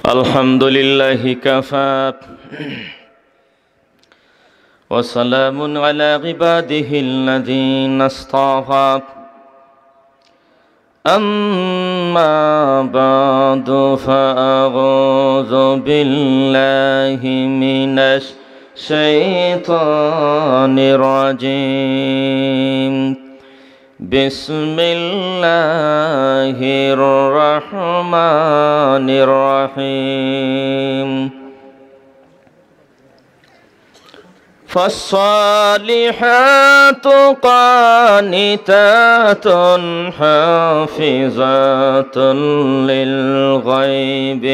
الحمد لله كفى وسلام على عباده الذين اصطفى أما بعد فأعوذ بالله من الشيطان الرجيم بسم الله الرحمن الرحيم فالصالحات قانتات حافظات للغيب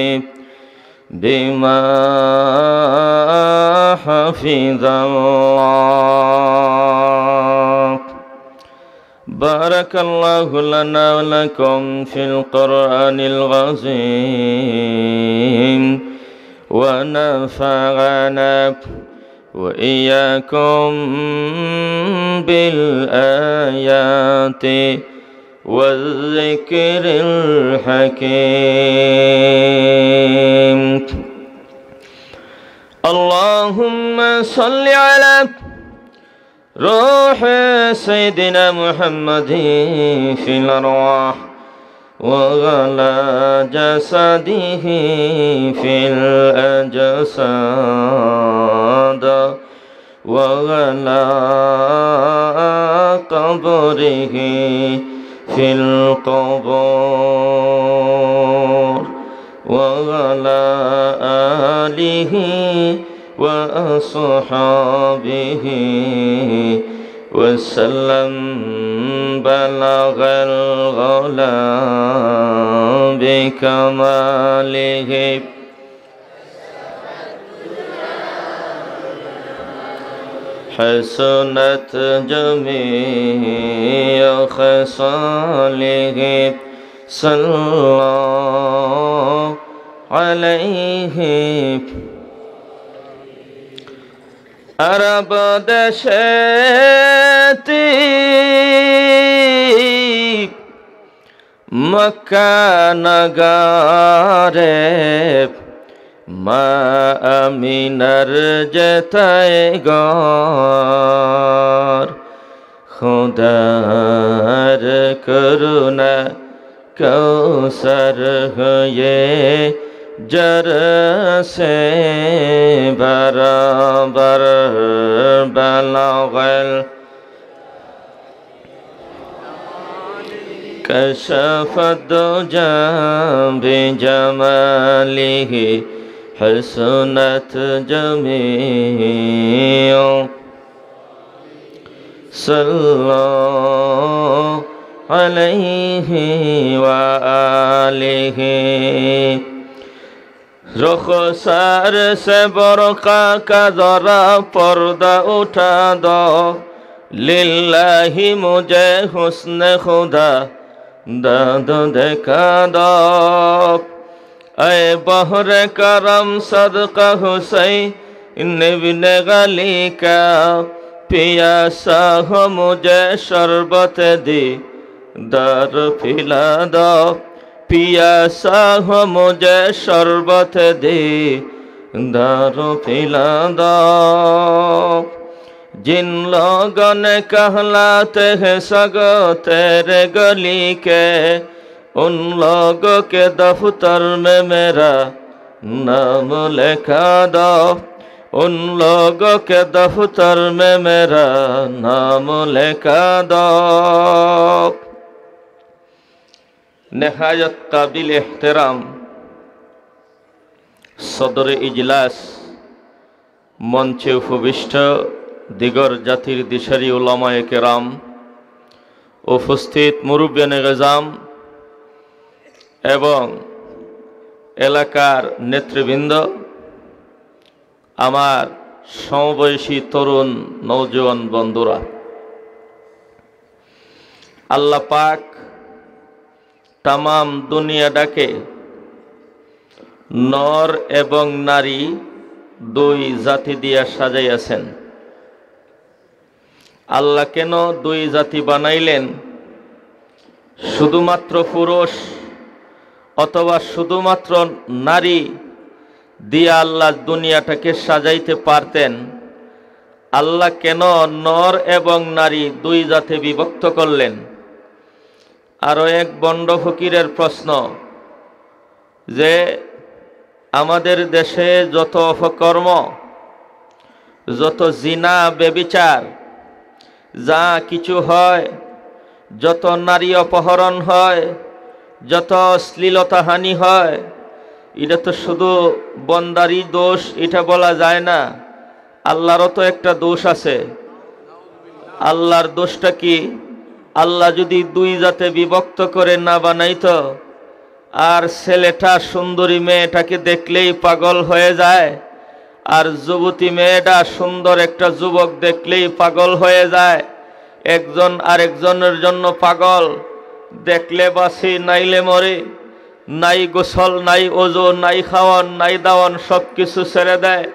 بما حفظ الله بارك الله لنا ولكم في القرآن العظيم ونفعنا وإياكم بالآيات والذكر الحكيم اللهم صل على روح سيدنا محمد في الأرواح وعلى جسده في الأجساد وعلى قبره في القبور وعلى آله وأصحابه وسلم بلغ العلا بكماله حسنت جميع خصاله صلى الله عليه আরব দেশেতে মক্কা নগরে মা আমিনার যেতায় গর খুদার করুণা কৌসর হয়ে जर से बराबर बलगल कशफ दुजा बिजमालिह हसनत जमीअ सल्लल्लाहु अलैहि व आलिहि रुखसार से बरका का जरा पर्दा उठा दो लिल्लाही मुझे हुस्न खुदा दादो देखा दो ऐ बहरे करम सदका हुसैन बिन गली का पियासा हो मुझे शरबत दी दर पिला दो पियासा हो मुझे शरबत दे दारू पिला दो जिन लोगों ने कहलाते हैं सगो तेरे गली के उन लोगों के दफ्तर में मेरा नाम लिखा दो उन लोगों के दफ्तर में मेरा नाम लिखा दो नहायत काबिल एहतराम सदर इजलास मंचे उपविष्ट दिगर जातिर दिशारी उलामाए केराम उपस्थित मुरुब्बियाने गजाम एवं एलाकार नेतृबृंद आमार समबयसी तरुण नौजवान बंधुरा आल्लाह पाक तमाम दुनिया डाके नर एवं नारी दुई जाति दिया साजाइयाছেন আল্লাহ কেন দুই জাতি বানাইলেন? শুধুমাত্র পুরুষ অথবা শুধুমাত্র নারী দিয়ে আল্লাহ দুনিয়াটাকে সাজাইতে পারতেন, আল্লাহ কেন নর এবং নারী দুই জাতে বিভক্ত করলেন? আরো এক বন্ড ফকিরের প্রশ্ন যে আমাদের দেশে যত অপকর্ম, যত জিনা বেবিচার যা কিছু হয়, যত নারী অপহরণ হয়, যত শ্লীলতাহানি হয়, এটা তো শুধু বন্দারই দোষ এটা বলা যায় না, আল্লাহরও তো একটা দোষ আছে। আল্লাহর দোষটা কি? আল্লাহ যদি দুই জাতে বিভক্ত করে না বানাইতো, আর ছেলেটা সুন্দরী মেয়েটাকে দেখলেই পাগল হয়ে যায়, আর যুবতী মেয়েটা সুন্দর একটা যুবক দেখলেই পাগল হয়ে যায়, একজন আরেকজনের জন্য পাগল, দেখলে বাসি নাইলে মরে, নাই গোসল, নাই ওযু, নাই খাওয়ান, নাই দাওয়ান, সব কিছু ছেড়ে দেয়।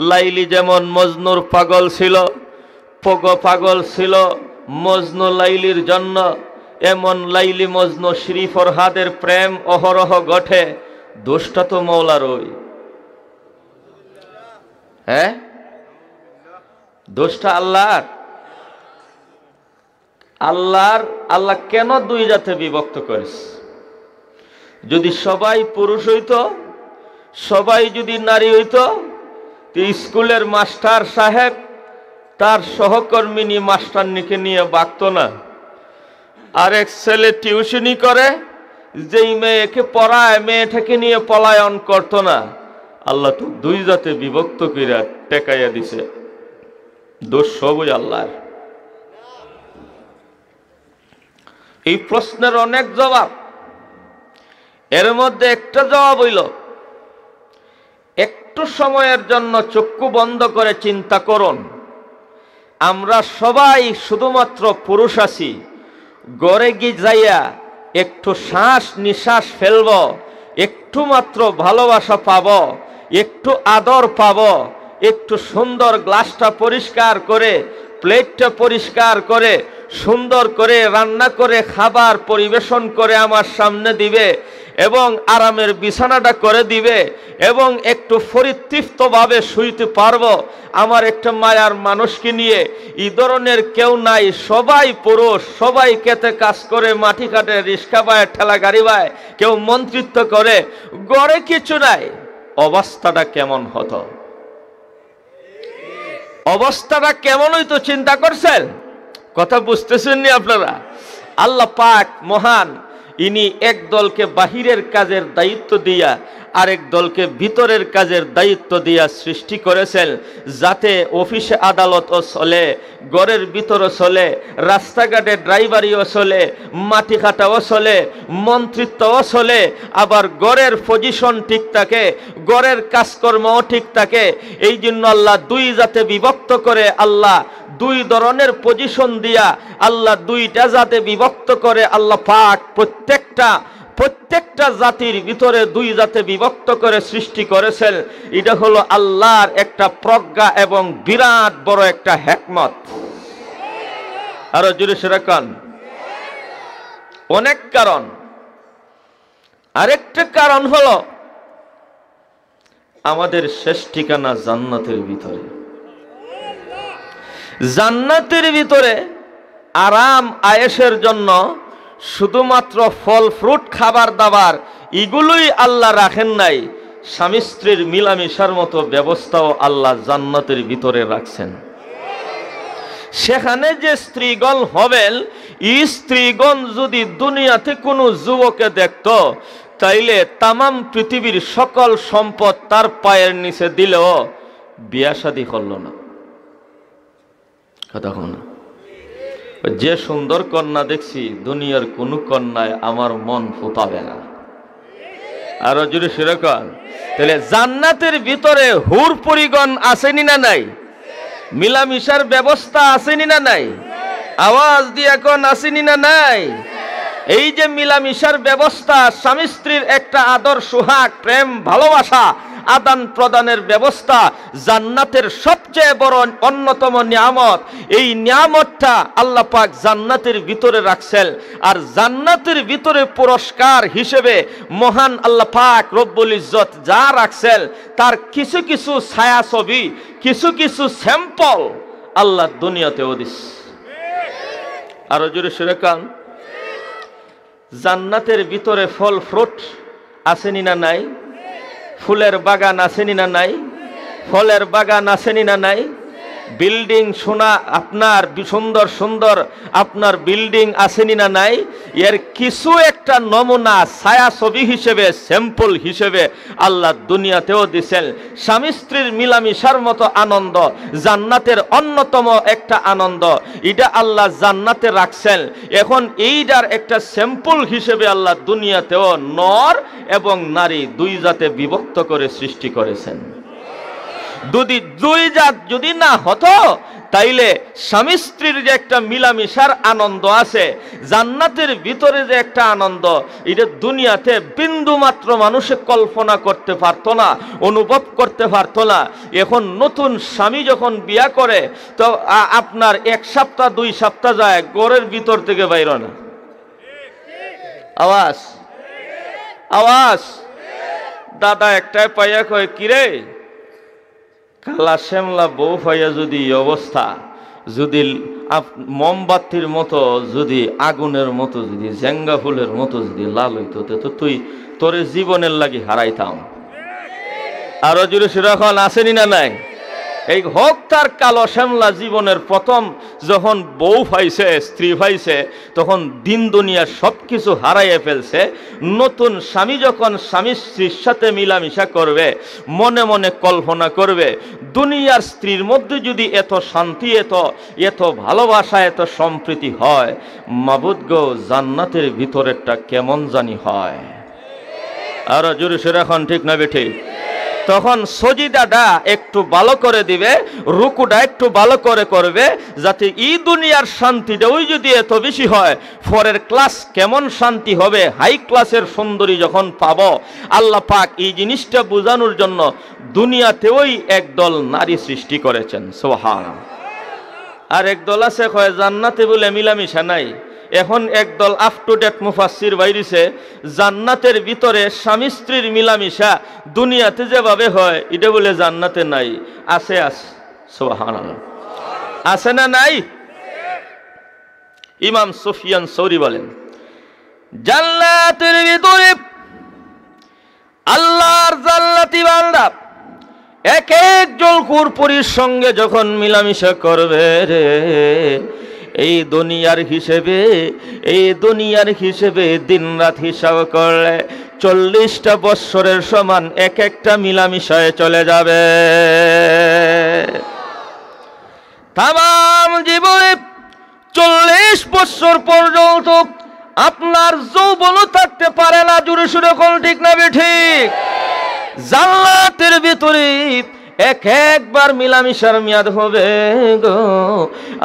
লাইলি যেমন মজনুর পাগল ছিল, পাগল ছিল মজনু লাইলির জন্য, এমন লাইলি মজনু শ্রী ফরহাদের প্রেম অহরহ ঘটে। দোষটা তো মওলারই, হ্যাঁ, দোষটা আল্লাহর। আল্লাহ কেন দুই জাতে বিভক্ত করেছে? যদি সবাই পুরুষ হইতো, সবাই যদি নারী হইতো, তো স্কুলের মাস্টার সাহেব তার সহকর্মিনী মাস্টারনিকে নিয়ে বাগত না। আরেক ছেলে টিউশনি করে, যেই মেয়েকে পড়ায় মেয়েটাকে নিয়ে পলায়ন করত না। আল্লাহ তো দুই জাতে বিভক্ত কইরা টেকাইয়া দিছে। দোষ সবই আল্লাহর। এই প্রশ্নের অনেক জবাব, এর মধ্যে একটা জবাব হইল, একটু সময়ের জন্য চক্ষু বন্ধ করে চিন্তা করুন, আমরা সবাই শুধুমাত্র পুরুষ আছি, গড়ে গিয়ে যাইয়া একটু শ্বাস নিঃশ্বাস ফেলব, একটু মাত্র ভালোবাসা পাব, একটু আদর পাব, একটু সুন্দর গ্লাসটা পরিষ্কার করে, প্লেটটা পরিষ্কার করে, সুন্দর করে রান্না করে খাবার পরিবেশন করে আমার সামনে দিবে, এবং আরামের বিছানাটা করে দিবে, এবং একটু পরিতৃপ্তভাবে শুইতে পারবো আমার একটা মায়ার মানুষকে নিয়ে। এই ধরনের কেউ নাই, সবাই পুরুষ, সবাই খেতে কাজ করে, মাটি কাটে, রিক্সা বায়, ঠেলা গাড়ি বায়, কেউ মন্ত্রিত্ব করে, গড়ে কিছু নাই। অবস্থাটা কেমন হতো? অবস্থাটা কেমন হইতো চিন্তা করছেন? কথা বুঝতেছেন নি আপনারা? আল্লাহ পাক মহান, ইনি এক দলকে বাহিরের কাজের দায়িত্ব দিয়া আরেক দলকে ভিতরের কাজের দায়িত্ব দিয়া সৃষ্টি করেছেন, যাতে অফিসে আদালতও চলে, ঘরের ভিতরও চলে, রাস্তাঘাটে ড্রাইভারিও চলে, মাটি কাটাও চলে, মন্ত্রিত্বও চলে, আবার ঘরের পজিশন ঠিক থাকে, ঘরের কাজকর্মও ঠিক থাকে। এই জন্য আল্লাহ দুই জাতে বিভক্ত করে, আল্লাহ দুই ধরনের পজিশন দিয়া আল্লাহ দুইটা জাতে বিভক্ত করে। আল্লাহ পাক প্রত্যেকটা জাতির ভিতরে দুই জাতে বিভক্ত করে সৃষ্টি করেছেন। এটা হলো আল্লাহর একটা প্রজ্ঞা এবং বিরাট বড় একটা হিকমত। আরো জোরে সেরকম অনেক কারণ। আরেকটা কারণ হলো আমাদের শেষ ঠিকানা জান্নাতের ভিতরে। জান্নাতের ভিতরে আরাম আয়েশের জন্য শুধুমাত্র ফল ফ্রুট খাবার দাবার এগুলোই আল্লাহ রাখেন নাই, স্বামী স্ত্রীর মিলামিশার মতো ব্যবস্থাও আল্লাহ জান্নাতের ভিতরে রাখছেন। সেখানে যে স্ত্রীগণ হবেন, এই স্ত্রীগণ যদি দুনিয়াতে কোনো যুবকে দেখত, তাইলে তামাম পৃথিবীর সকল সম্পদ তার পায়ের নিচে দিলেও বিয়া শাদী করল না। কথা না, যে সুন্দর কন্যা দেখছি দুনিয়ার কোন কন্যায় আমার মন ফোটাবে না। আরো জোরে সেরকম। তাহলে জান্নাতের ভিতরে হুর পরিগণ আসেনি না নাই? মিলামিশার ব্যবস্থা আসেনি না নাই? আওয়াজ দিয়ে এখন আসেনি না নাই? এই যে মিলামিশার ব্যবস্থা, স্বামী স্ত্রীর একটা আদর সোহাগ প্রেম ভালোবাসা আদান প্রদানের ব্যবস্থা, জান্নাতের সবচেয়ে বড় অন্যতম নিয়ামত। এই নিয়ামতটা আল্লাহ পাক জান্নাতের ভিতরে রাখছেন। আর জান্নাতের ভিতরে পুরস্কার হিসেবে মহান আল্লাহ পাক রব্বুল ইজ্জত যা রাখছেন তার কিছু কিছু ছায়াছবি, কিছু কিছু স্যাম্পল আল্লাহ দুনিয়াতেও দিচ্ছে। আরো জোরে সুরে কান। জান্নাতের ভিতরে ফল ফ্রুট আসেনি না নাই? ফুলের বাগান আসেনি না নাই? ফলের বাগান আসেনি না নাই? বিল্ডিং সোনা আপনার সুন্দর সুন্দর আপনার বিল্ডিং আসেনি না নাই? এর কিছু একটা নমুনা ছায়াছবি হিসেবে, স্যাম্পল হিসেবে আল্লাহ দুনিয়াতেও দিছেন। স্বামী স্ত্রীর মিলামিশার মতো আনন্দ জান্নাতের অন্যতম একটা আনন্দ, এটা আল্লাহ জান্নাতে রাখছেন। এখন এইটার একটা স্যাম্পল হিসেবে আল্লাহ দুনিয়াতেও নর এবং নারী দুই জাতে বিভক্ত করে সৃষ্টি করেছেন। দুই জাত যদি না হতো তাইলে স্বামী স্ত্রীর যে একটা মিলামিশার আনন্দ আছে, জান্নাতের ভিতরে যে একটা আনন্দ, এটা দুনিয়াতে বিন্দু মাত্র মানুষে কল্পনা করতে পারতো না, অনুভব করতে পারতো না। এখন নতুন স্বামী যখন বিয়া করে তো আপনার 1 সপ্তাহ 2 সপ্তাহ যায়, ঘরের ভিতর থেকে বাইর না। আওয়াজ আওয়াজ। দাদা একটাই পাইয়া কয়, কিরে কালা শ্যামলা বউ পাইয়া যদি অবস্থা, যদি মোমবাতির মতো, যদি আগুনের মতো, যদি জেঙ্গা ফুলের মতো যদি লাল হইতো, তো তুই তোরে জীবনের লাগি হারাইতাম। আরো জোরে সেরকম আসেনি না নাই? এই হোক তার কালো শ্যামলা জীবনের প্রথম যখন বউ পাইছে, স্ত্রী পাইছে, তখন দিন দুনিয়ার সব কিছু হারাইয়ে ফেলছে। নতুন স্বামী যখন স্বামী স্ত্রীর সাথে মিলামিশা করবে, মনে মনে কল্পনা করবে, দুনিয়ার স্ত্রীর মধ্যে যদি এত শান্তি, এত ভালোবাসা, এত সম্প্রীতি হয়, মাবুদ গো জান্নাতের ভিতরেরটা কেমন জানি হয়। আরো জোরে সে এখন ঠিক না বেঠিক? তখন সজিদাটা একটু ভালো করে দিবে, রুকুটা একটু ভালো করে করবে, যাতে এই দুনিয়ার শান্তিটা ওই যদি এত বেশি হয়, পরের ক্লাস কেমন শান্তি হবে, হাই ক্লাসের সুন্দরী যখন পাবো। আল্লাহ পাক এই জিনিসটা বোঝানোর জন্য দুনিয়াতেও একদল নারী সৃষ্টি করেছেন। সুবহানাল্লাহ। আর একদল আছে কয় জান্নাতে বলে মিলামিশা নাই। এখন একদল আপ টু ডেট মুফাসসির বাইরিছে, জান্নাতের ভিতরে স্বামী স্ত্রীর মিলামিশা দুনিয়াতে যেভাবে হয় এটা বলে জান্নাতে নাই। আছে আছে। সুবহানাল্লাহ। আছে না নাই? ইমাম সুফিয়ান সৌরি বলেন, জান্নাতের ভিতরে আল্লাহর জান্নাতি বান্দা এক একজন কুরপুরীর সঙ্গে যখন মিলামিশা করবে রে, এই দুনিয়ার হিসেবে দিন রাত হিসাব করলে 40টা বৎসরের সমান এক একটা মিলামিশায় চলে যাবে। তামাম জীবনে 40 বৎসর পর্যন্ত আপনার যৌবনও থাকতে পারে না। জোরে সুরে কোন ঠিক না ঠিক? জান্নাতের ভিতরে একবার মিলামিশার মেয়াদ হবে গো।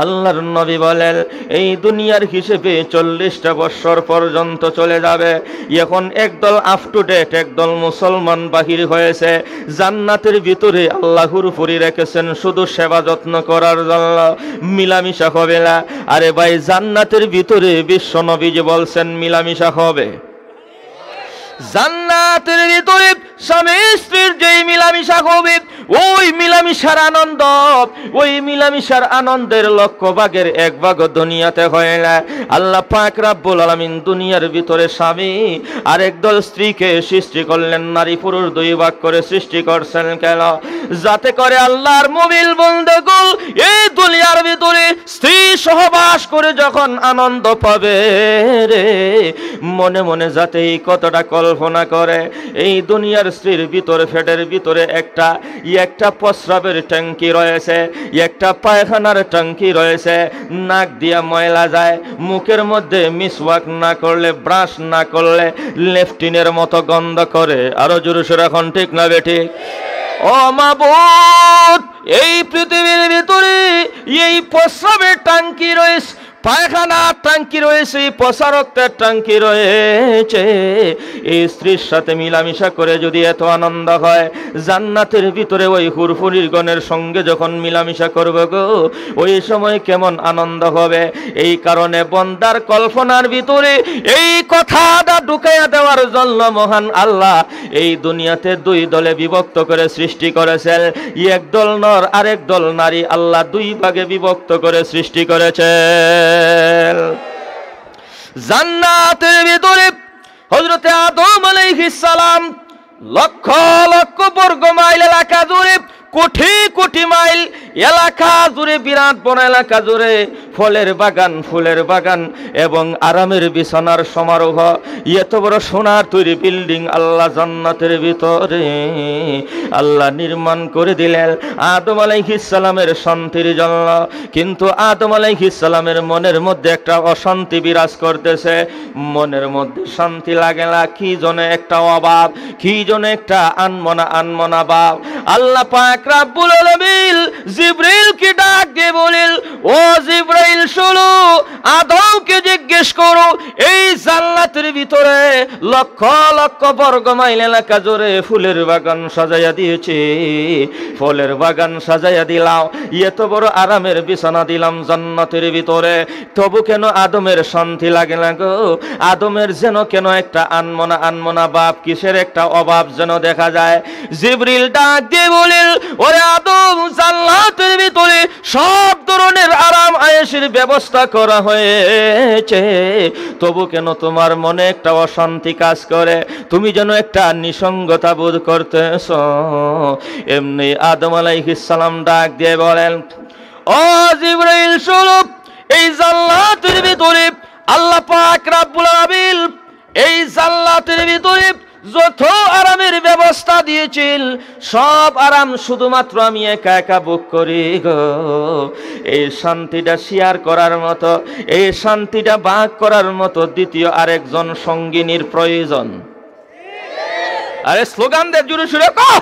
আল্লাহর নবী বলেন এই দুনিয়ার হিসেবে 40টা বৎসর পর্যন্ত চলে যাবে। এখন একদল আপ টু ডেট, একদল মুসলমান বাহির হয়েছে, জান্নাতের ভিতরে আল্লাহর উপরে রেখেছেন শুধু সেবা যত্ন করার জন্য, মিলামিশা হবে না। আরে ভাই, জান্নাতের ভিতরে বিশ্ব নবীজি বলছেন মিলামিশা হবে। জান্নাতের ভিতরে স্বামী স্ত্রীর যেই মিলামিশা হবে, ওই মিলামিশার আনন্দ, ওই মিলামিশার আনন্দের 100 ভাগের 1 ভাগ দুনিয়াতে হয় না। আল্লাহ পাক রব্বুল আলামিন দুনিয়ার ভিতরে স্বামী আর একদল স্ত্রীকে সৃষ্টি করলেন, নারী পুরুষ 2 ভাগ করে সৃষ্টি করছেন কেন? যাতে করে আল্লাহর মুমিন বান্দাগুলো এই দুনিয়ার ভিতরে স্ত্রী সহবাস করে যখন আনন্দ পাবে রে, মনে মনে যাতে এই কতটা কল্পনা করে, এই দুনিয়ার স্ত্রীর ভিতরে, পেটের ভিতরে একটা প্রস্রাবের ট্যাঙ্কি রয়েছে, একটা পায়খানার ট্যাঙ্কি রয়েছে, নাক দিয়া ময়লা যায়, মুখের মধ্যে মিসওয়াক না করলে, ব্রাশ না করলে লেফটিনের মতো গন্ধ করে। আরো জোরে সোরে এখন ঠিক না বেঠিক? ও মাবুদ, এই পৃথিবীর ভিতরে এই প্রস্রাবের ট্যাঙ্কি রয়েছে, পায়খানার ট্যাঙ্কি রয়েছে, পচা রক্তের ট্যাঙ্কি রয়েছে। এই স্ত্রীর সাথে মিলামিশা করে যদি এত আনন্দ হয়, জান্নাতের ভিতরে ওই হুরহুরির গণের সঙ্গে যখন মিলামিশা করবে গো, ওই সময় কেমন আনন্দ হবে। এই কারণে বন্দার কল্পনার ভিতরে এই কথাটা ঢুকাইয়া দেওয়ার জন্য মহান আল্লাহ এই দুনিয়াতে দুই দলে বিভক্ত করে সৃষ্টি করেছেন। এক দল নর, আরেক দল নারী, আল্লাহ দুই ভাগে বিভক্ত করে সৃষ্টি করেছেন। জান্নাতের ভিতরে হযরতে আদম আলাইহিস সালাম লক্ষ লক্ষ বর্গ মাইল এলাকা জুড়ে, কোটি কোটি মাইল এলাকা জুড়ে, বিরাট বড় এলাকা জুড়ে ফলের বাগান, ফুলের বাগান এবং আরামের বিছানার সমারোহ, এত বড় সোনার তৈরি বিল্ডিং আল্লাহ জান্নাতের ভিতরে আল্লাহ নির্মাণ করে দিলেন আদম আলাইহিস সালামের শান্তির জন্য। কিন্তু আদম আলাইহিস সালামের মনের মধ্যে একটা অশান্তি বিরাজ করতেছে, মনের মধ্যে শান্তি লাগে না, কি জন্য একটা অভাব, কি জন্য একটা আনমনা ভাব। আল্লাহ পাক রব্বুল আলামিন জিবরাইলকে ডাক দিয়ে বলেন, ও জিবরাইল শোনো, আদমকে জিজ্ঞেস করো এই জান্নাতের ভিতরে লক্ষ লক্ষ বর্গ মাইল এলাকা জুড়ে ফুলের বাগান সাজাইয়া দিয়েছে, ফলের বাগান সাজাইয়া দিলাম, এত বড় আরামের বিছানা দিলাম জান্নাতের ভিতরে, তবু কেন আদমের শান্তি লাগে না গো? আদমের যেন কেন একটা আনমনা ভাব, কিসের একটা অভাব যেন দেখা যায়। জিবরিল ডাক দিয়ে বলেন, ওরে আদম, জান্নাতের ভিতরে সব ধরনের আরাম আয়েশের ব্যবস্থা করা হয়েছে, তবু কেন তোমার মনে একটা অশান্তি কাজ করে, তুমি যেন একটা নিসঙ্গতা বোধ করতেছ। এমনি আদম আলাইহিস সালাম ডাক দিয়ে বলেন, ও জিবরাইল শোনো, এই জান্নাতের ভিতরে আল্লাহ পাক রব্বুল আলামিন এই জান্নাতের ভিতরে যত আরামের ব্যবস্থা দিয়েছিল, সব আরাম শুধুমাত্র আমি একা একা ভোগ করি গো। এই শান্তিটা শেয়ার করার মতো, এই শান্তিটা ভাগ করার মতো দ্বিতীয় আরেকজন সঙ্গিনীর প্রয়োজন। আরে স্লোগান দে জোরে সুরে কও।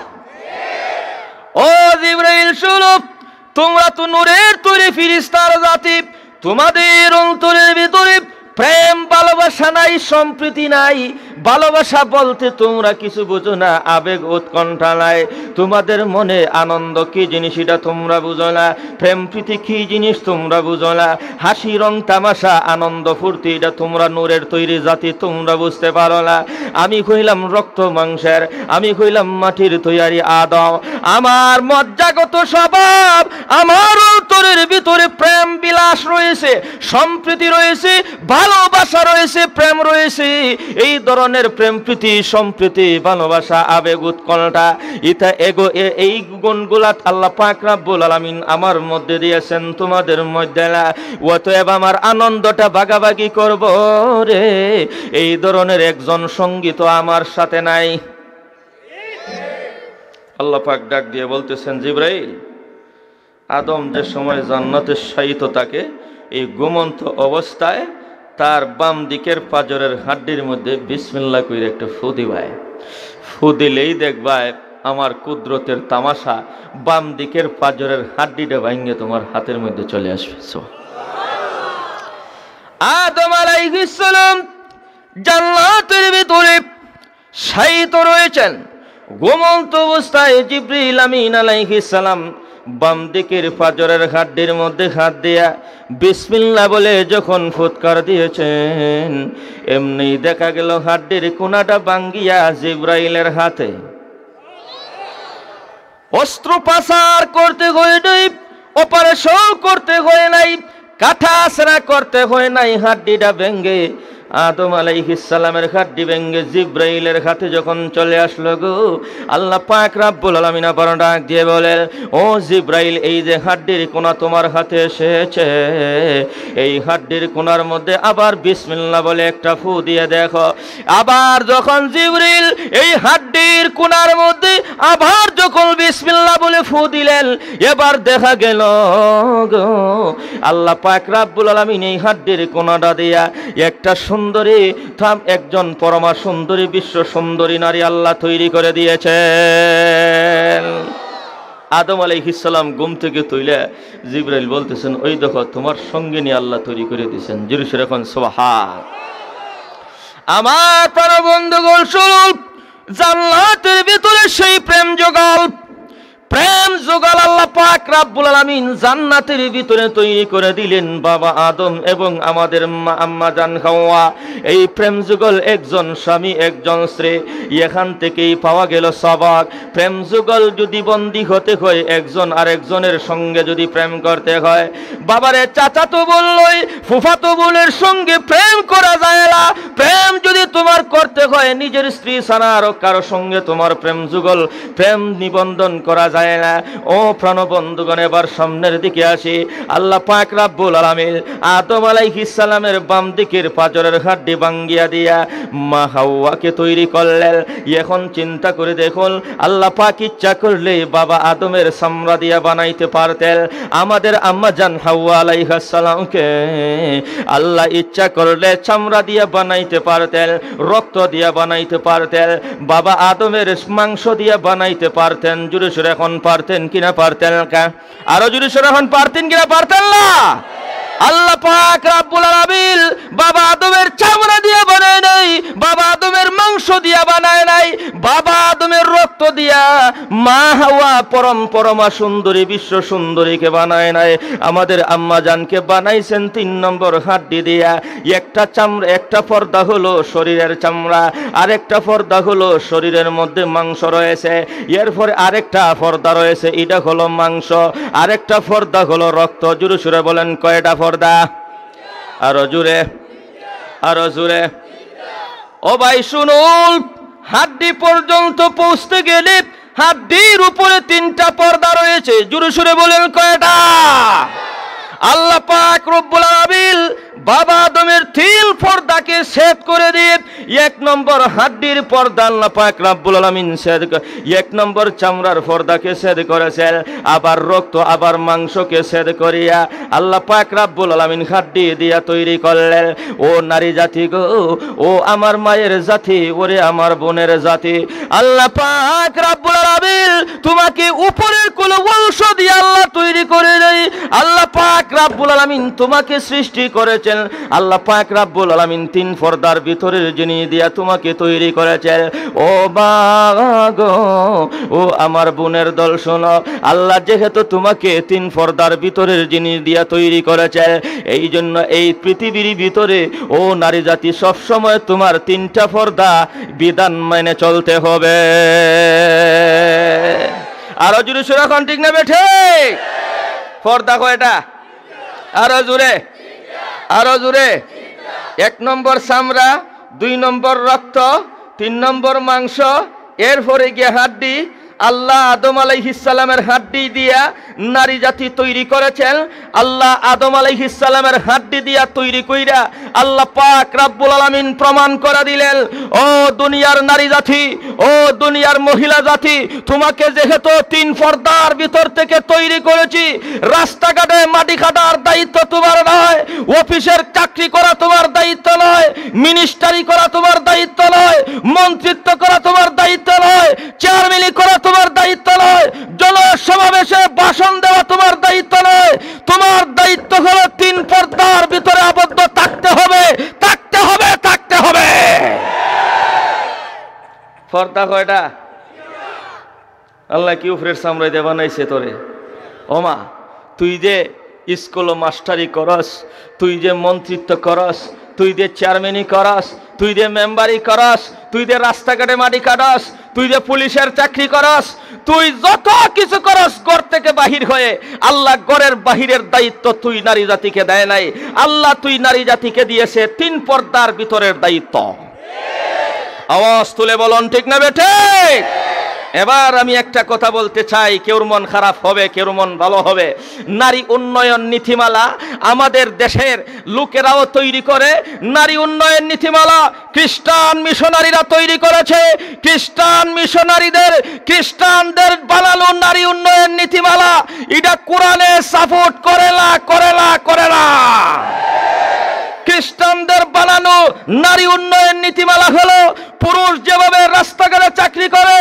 ও জিবরাইল শুনো, তোমরা তো নূরের তৈরি ফেরেশতার জাতি, তোমাদের অন্তরের ভিতরে প্রেম ভালোবাসা নাই, সম্প্রীতি নাই। ভালোবাসা বলতে তোমরা কিছু বুঝো না, আবেগ উৎকণ্ঠা নাই, তোমাদের মনে আনন্দ কি জিনিস এটা তোমরা বুঝো না, প্রেম প্রীতি কি জিনিস তোমরা বুঝো না, হাসি রং তামাশা আনন্দ ফুর্তি এটা তোমরা নূরের তৈরি জাতি তোমরা বুঝতে পারো না। আমি কইলাম রক্ত মাংসের, আমি কইলাম মাটির তৈরি আদম, আমার মজ্জাগত স্বভাব, আমার অন্তরের ভিতরে প্রেম বিলাস রয়েছে, সম্প্রীতি রয়েছে, ভালোবাসা রয়েছে, প্রেম রয়েছে। এই ধরনের প্রেম প্রীতি সম্প্রীতি ভালোবাসা আবেগ উৎকণ্ঠা এটা এই গুণগুলা আল্লাহ পাক রব্বুল আলামিন আমার মধ্যে দিয়েছেন, তোমাদের মধ্যে না। অতএব আমার আনন্দটা ভাগাভাগি করব রে, এই ধরনের একজন সঙ্গী তো আমার সাথে নাই। আল্লাহ পাক ডাক দিয়ে বলতেছেন, জিবরাইল, আদম যে সময় জান্নাতে শায়িত থাকে, এই ঘুমন্ত অবস্থায় তার বাম দিকের পাজরের হাড্ডির মধ্যে বিসমিল্লাহ কইরে একটা ফু দিবায়, ফু দিলেই দেখবায় আমার কুদরতের তামাশা, বাম দিকের পাজরের হাড্ডিটা ভাঙে তোমার হাতের মধ্যে চলে আসবে। আদম আলাইহিস সালাম জান্নাতের ভিতরে শায়িত রয়েছেন, ঘুমন্ত অবস্থায় জিবরিল আমিন আলাইহিস সালাম বাম দিকের পাজরের হাড্ডির মধ্যে হাত দিয়া বিসমিল্লাহ বলে যখন ফুৎকার দিয়েছেন, এমনি দেখা গেল হাড্ডির কোনাটা ভাঙ্গিয়া জিবরাইলের হাতে। অস্ত্রোপচার করতে হয় নাই, অপারেশন করতে হয় নাই, কাটা সেরা করতে হয় নাই, হাড্ডিটা ভেঙ্গে আদম আলাইহিস সালামের হাড্ডি ভেঙ্গে জিবরাইলের হাতে যখন চলে আসলো গো, আল্লাহ পাক রব্বুল আলামিন আবার ডাক দিয়ে বলেন, ও জিবরাইল, এই যে হাড্ডির কোনা তোমার হাতে এসেছে, এই হাড্ডির কোনার মধ্যে আবার বিসমিল্লাহ বলে একটা ফু দিয়ে দেখো। আবার যখন জিবরাইল এই হাড্ডির কোনার মধ্যে আবার যখন বিসমিল্লাহ বলে ফু দিলেন, এবার দেখা গেল গো আল্লাহ পাক রব্বুল আলামিন এই হাড্ডির কোনাটা দিয়া একটা সুন্দরী, একজন পরমা সুন্দরী, বিশ্ব সুন্দরী নারী আল্লাহ তৈরি করে দিয়েছেন। আদম আলাইহিস সালাম ঘুম থেকে তুইলা জিবরাইল বলতেছেন, ওই দেখো তোমার সঙ্গে নিয়ে আল্লাহ তৈরি করে দিয়েছেন। জোরে সোরে এখন সুবহান। আমার প্রিয় বন্ধুগণ শুনুন, জান্নাতের ভিতরে সেই প্রেম জোগাল, প্রেম জোগাল আল্লাহ পাক রব্বুল আলামিন জান্নাতের ভিতরে তৈরি করে দিলেন বাবা আদম এবং আমাদের আম্মা জান হাওয়া। এই প্রেম যুগল একজন স্বামী একজন স্ত্রী, এখান থেকেই পাওয়া গেল সবাক। প্রেম যুগল যদি বন্দী হতে হয়, একজন আরেকজনের সঙ্গে যদি প্রেম করতে হয়, বাবারে চাচাতো বললই ফুফাতো বোনের সঙ্গে প্রেম করা যায় না। প্রেম যদি তোমার করতে হয়, নিজের স্ত্রী ছাড়া আরো কারো সঙ্গে তোমার প্রেম যুগল প্রেম নিবন্ধন করা যায় না। ও প্রাণবন্ধুগণ, এবার সামনের দিকে আসি। আল্লাহ পাক রব্বুল আলামিন আদম আলাইহিস সালামের বাম দিকের পাঁজরের হাড্ডি ভাঙ্গিয়া দিয়া মা হাওয়াকে তৈরি করলেন। এখন চিন্তা করে দেখুন, আল্লাহ পাক ইচ্ছা করলে বাবা আদমের চামড়া দিয়া বানাইতে পারতেন। আমাদের আম্মা জান হাওয়া আলাইহিস সালামকে আল্লাহ ইচ্ছা করলে চামড়া দিয়া বানাইতে পারতেন, রক্ত দিয়া বানাইতে পারতেন, বাবা আদমের মাংস দিয়া বানাইতে পারতেন। জোরে সোরে এখন পারতেন কিনা পারতেন না? আরো জোরে সোরে এখন পারতেন কিনা পারতেন না? আল্লাহ পাক রব্বুল আলামিন বাবা আদমের চামড়া দিয়ে বানায় নাই, বাবা আদমের মাংস দিয়া বানায় নাই, বাবা আদমের রক্ত দিয়া মা হাওয়া পরমা সুন্দরী বিশ্ব সুন্দরীকে বানায় নাই। আমাদের আম্মা জানকে বানাইছেন 3 নম্বর হাড্ডি দিয়া। একটা চামড়া, একটা পর্দা হলো শরীরের চামড়া, আরেকটা পর্দা হলো শরীরের মধ্যে মাংস রয়েছে, এরপরে আরেকটা পর্দা রয়েছে, এটা হলো মাংস, আরেকটা পর্দা হলো রক্ত। জোরে সুরে বলেন কয়টা পর্দা? আরো জোরে, আরো জোরে। ও ভাই শুনুন, হাড্ডি পর্যন্ত পৌঁছতে গেলে হাড্ডির উপরে 3টা পর্দা রয়েছে। জোরে সুরে বলেন কয়টা? আল্লাহ পাক রব্বুল আলামিন বাবা আদমের 3 পর্দাকে ছেদ করে দিয়ে 1 নম্বর হাড্ডির পর্দা আল্লাহ পাক রব্বুল আলামিন ছেদ, 1 নম্বর চামড়ার পর্দাকে ছেদ করেছেন, আবার রক্ত আবার মাংসকে ছেদ করিয়া আল্লাহ পাক রব্বুল আলামিন হাড্ডি দিয়া তৈরি করলেন। ও নারী জাতি গো, ও আমার মায়ের জাতি, ওরে আমার বোনের জাতি, আল্লাহ পাক রব্বুল আলামিন তোমাকে উপরের কোন অংশ দিয়ে আল্লাহ তৈরি করে দেয়। আল্লাহ পাক রব্বুল আলামিন তোমাকে সৃষ্টি করেছেন। আল্লাহ পাক রব্বুল আলামিন 3 পর্দার ভিতরের জিনিস দিয়া তোমাকে তৈরি করেছেন। ও বাগো, ও আমার বোনের দল শোনো, আল্লাহ যেহেতু তোমাকে 3 পর্দার ভিতরের জিনিস দিয়া তৈরি করেছেন, এই জন্য এই পৃথিবীর ভিতরে ও নারী জাতি সব সময় তোমার 3টা পর্দা বিধান মেনে চলতে হবে। আরো জোরে সুরে এখন ঠিক না বেঠে? পর্দা কয়টা? আরো জোরে, আরো জোরে। 1 নম্বর চামড়া, 2 নম্বর রক্ত, 3 নম্বর মাংস, এরপরে গিয়ে হাড্ডি। আল্লাহ আদম আলাইহিস সালামের হাড্ডি দিয়া নারী জাতি তৈরি করেছেন। আল্লাহ আদম আলাইহিস সালামের হাড্ডি দিয়া তৈরি কইরা আল্লাহ পাক রব্বুল আলামিন প্রমাণ করে দিলেন, ও দুনিয়ার নারী জাতি, ও দুনিয়ার মহিলা জাতি, তোমাকে যেহেতু 3 পর্দার ভিতর থেকে তৈরি করেছি, রাস্তাঘাটে মাটি কাটার দায়িত্ব তোমার নয়, অফিসের চাকরি করা তোমার দায়িত্ব নয়, মিনিস্টারি করা তোমার দায়িত্ব নয়, মন্ত্রিত্ব করা তোমার দায়িত্ব নয়, চেয়ারম্যানি করা তোমার দায়িত্ব নয়, জনসমাবেশে ভাষণ দেওয়া তোমার দায়িত্ব নয়। তোমার দায়িত্ব হলো 3 পর্দার ভিতরে আবদ্ধ থাকতে হবে, থাকতে হবে, থাকতে হবে। পর্দা কয়টা? আল্লাহ কি উপরের চামড়া দিয়ে বানাইছে তোরে? ওমা, তুই যে স্কুল মাস্টারি করস, তুই যে মন্ত্রিত্ব করস, তুই যে চেয়ারম্যানি করস, তুই যে মেম্বারি করস, তুই যে রাস্তাঘাটে মাটি কাটস, তুই যে পুলিশের চাকরি করস, তুই যত কিছু করস ঘর থেকে বাহির হয়ে, আল্লাহ ঘরের বাহিরের দায়িত্ব তুই নারী জাতিকে দেয় নাই। আল্লাহ তুই নারী জাতিকে দিয়েছে 3 পর্দার ভিতরের দায়িত্ব। আওয়াজ তুলে বলুন ঠিক না বেঠে? এবার আমি একটা কথা বলতে চাই, কেউর মন খারাপ হবে, কেউর মন ভালো হবে। নারী উন্নয়ন নীতিমালা আমাদের দেশের লোকেরাও তৈরি করে। নারী উন্নয়ন নীতিমালা খ্রিস্টান মিশনারিরা তৈরি করেছে। খ্রিস্টানদের বানানো নারী উন্নয়ন নীতিমালা, এটা কোরআনে সাপোর্ট করে না, করে না, করে না। খ্রিস্টানদের বানানো নারী উন্নয়ন নীতিমালা হলো, পুরুষ যেভাবে রাস্তাঘাটে চাকরি করে,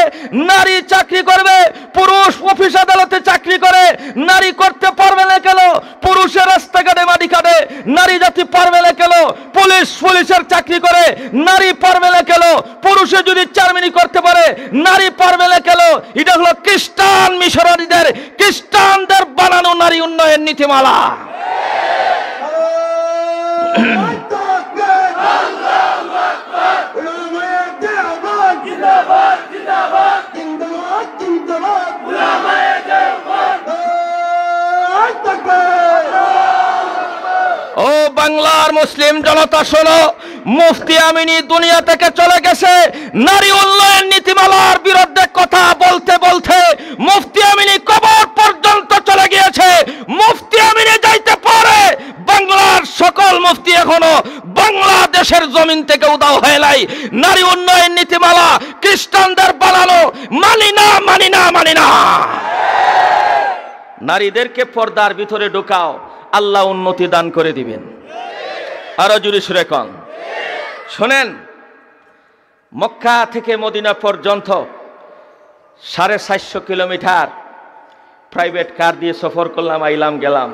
নারী চাকরি করবে, পুরুষ অফিস আদালতে নারী করতে পারবে না কেন? পুরুষের রাস্তাঘাটে মাটি কাটে, নারী জাতি পারবে না কেন? পুলিশের চাকরি করে, নারী পারবে না কেন? পুরুষে যদি চারমিনি করতে পারে, নারী পারবে না কেন? এটা হলো খ্রিস্টান মিশনারিদের, খ্রিস্টানদের বানানো নারী উন্নয়ন নীতিমালা। ও বাংলার মুসলিম জনতা শোনো, মুফতি আমিনী দুনিয়া থেকে চলে গেছে। নারী উন্নয়ন নীতিমালার বিরুদ্ধে কথা বলতে বলতে মুফতি আমিনী কবর পর্যন্ত চলে গিয়েছে। মুফতি আমিনী যাইতে পারে, বাংলার সকল মুফতি এখনো বাংলাদেশের জমিন থেকে উধাও হয়ে নাই। নারী উন্নয়ন নীতিমালা খ্রিস্টানদের বানানো, মানি না, মানি না, মানি না। নারীদেরকে পর্দার ভিতরে ঢোকাও, আল্লাহ উন্নতি দান করে দিবেন। আরো জোরে সুরে কন। শোনেন, মক্কা থেকে মদিনা পর্যন্ত 450 কিলোমিটার প্রাইভেট কার দিয়ে সফর করলাম, আইলাম গেলাম।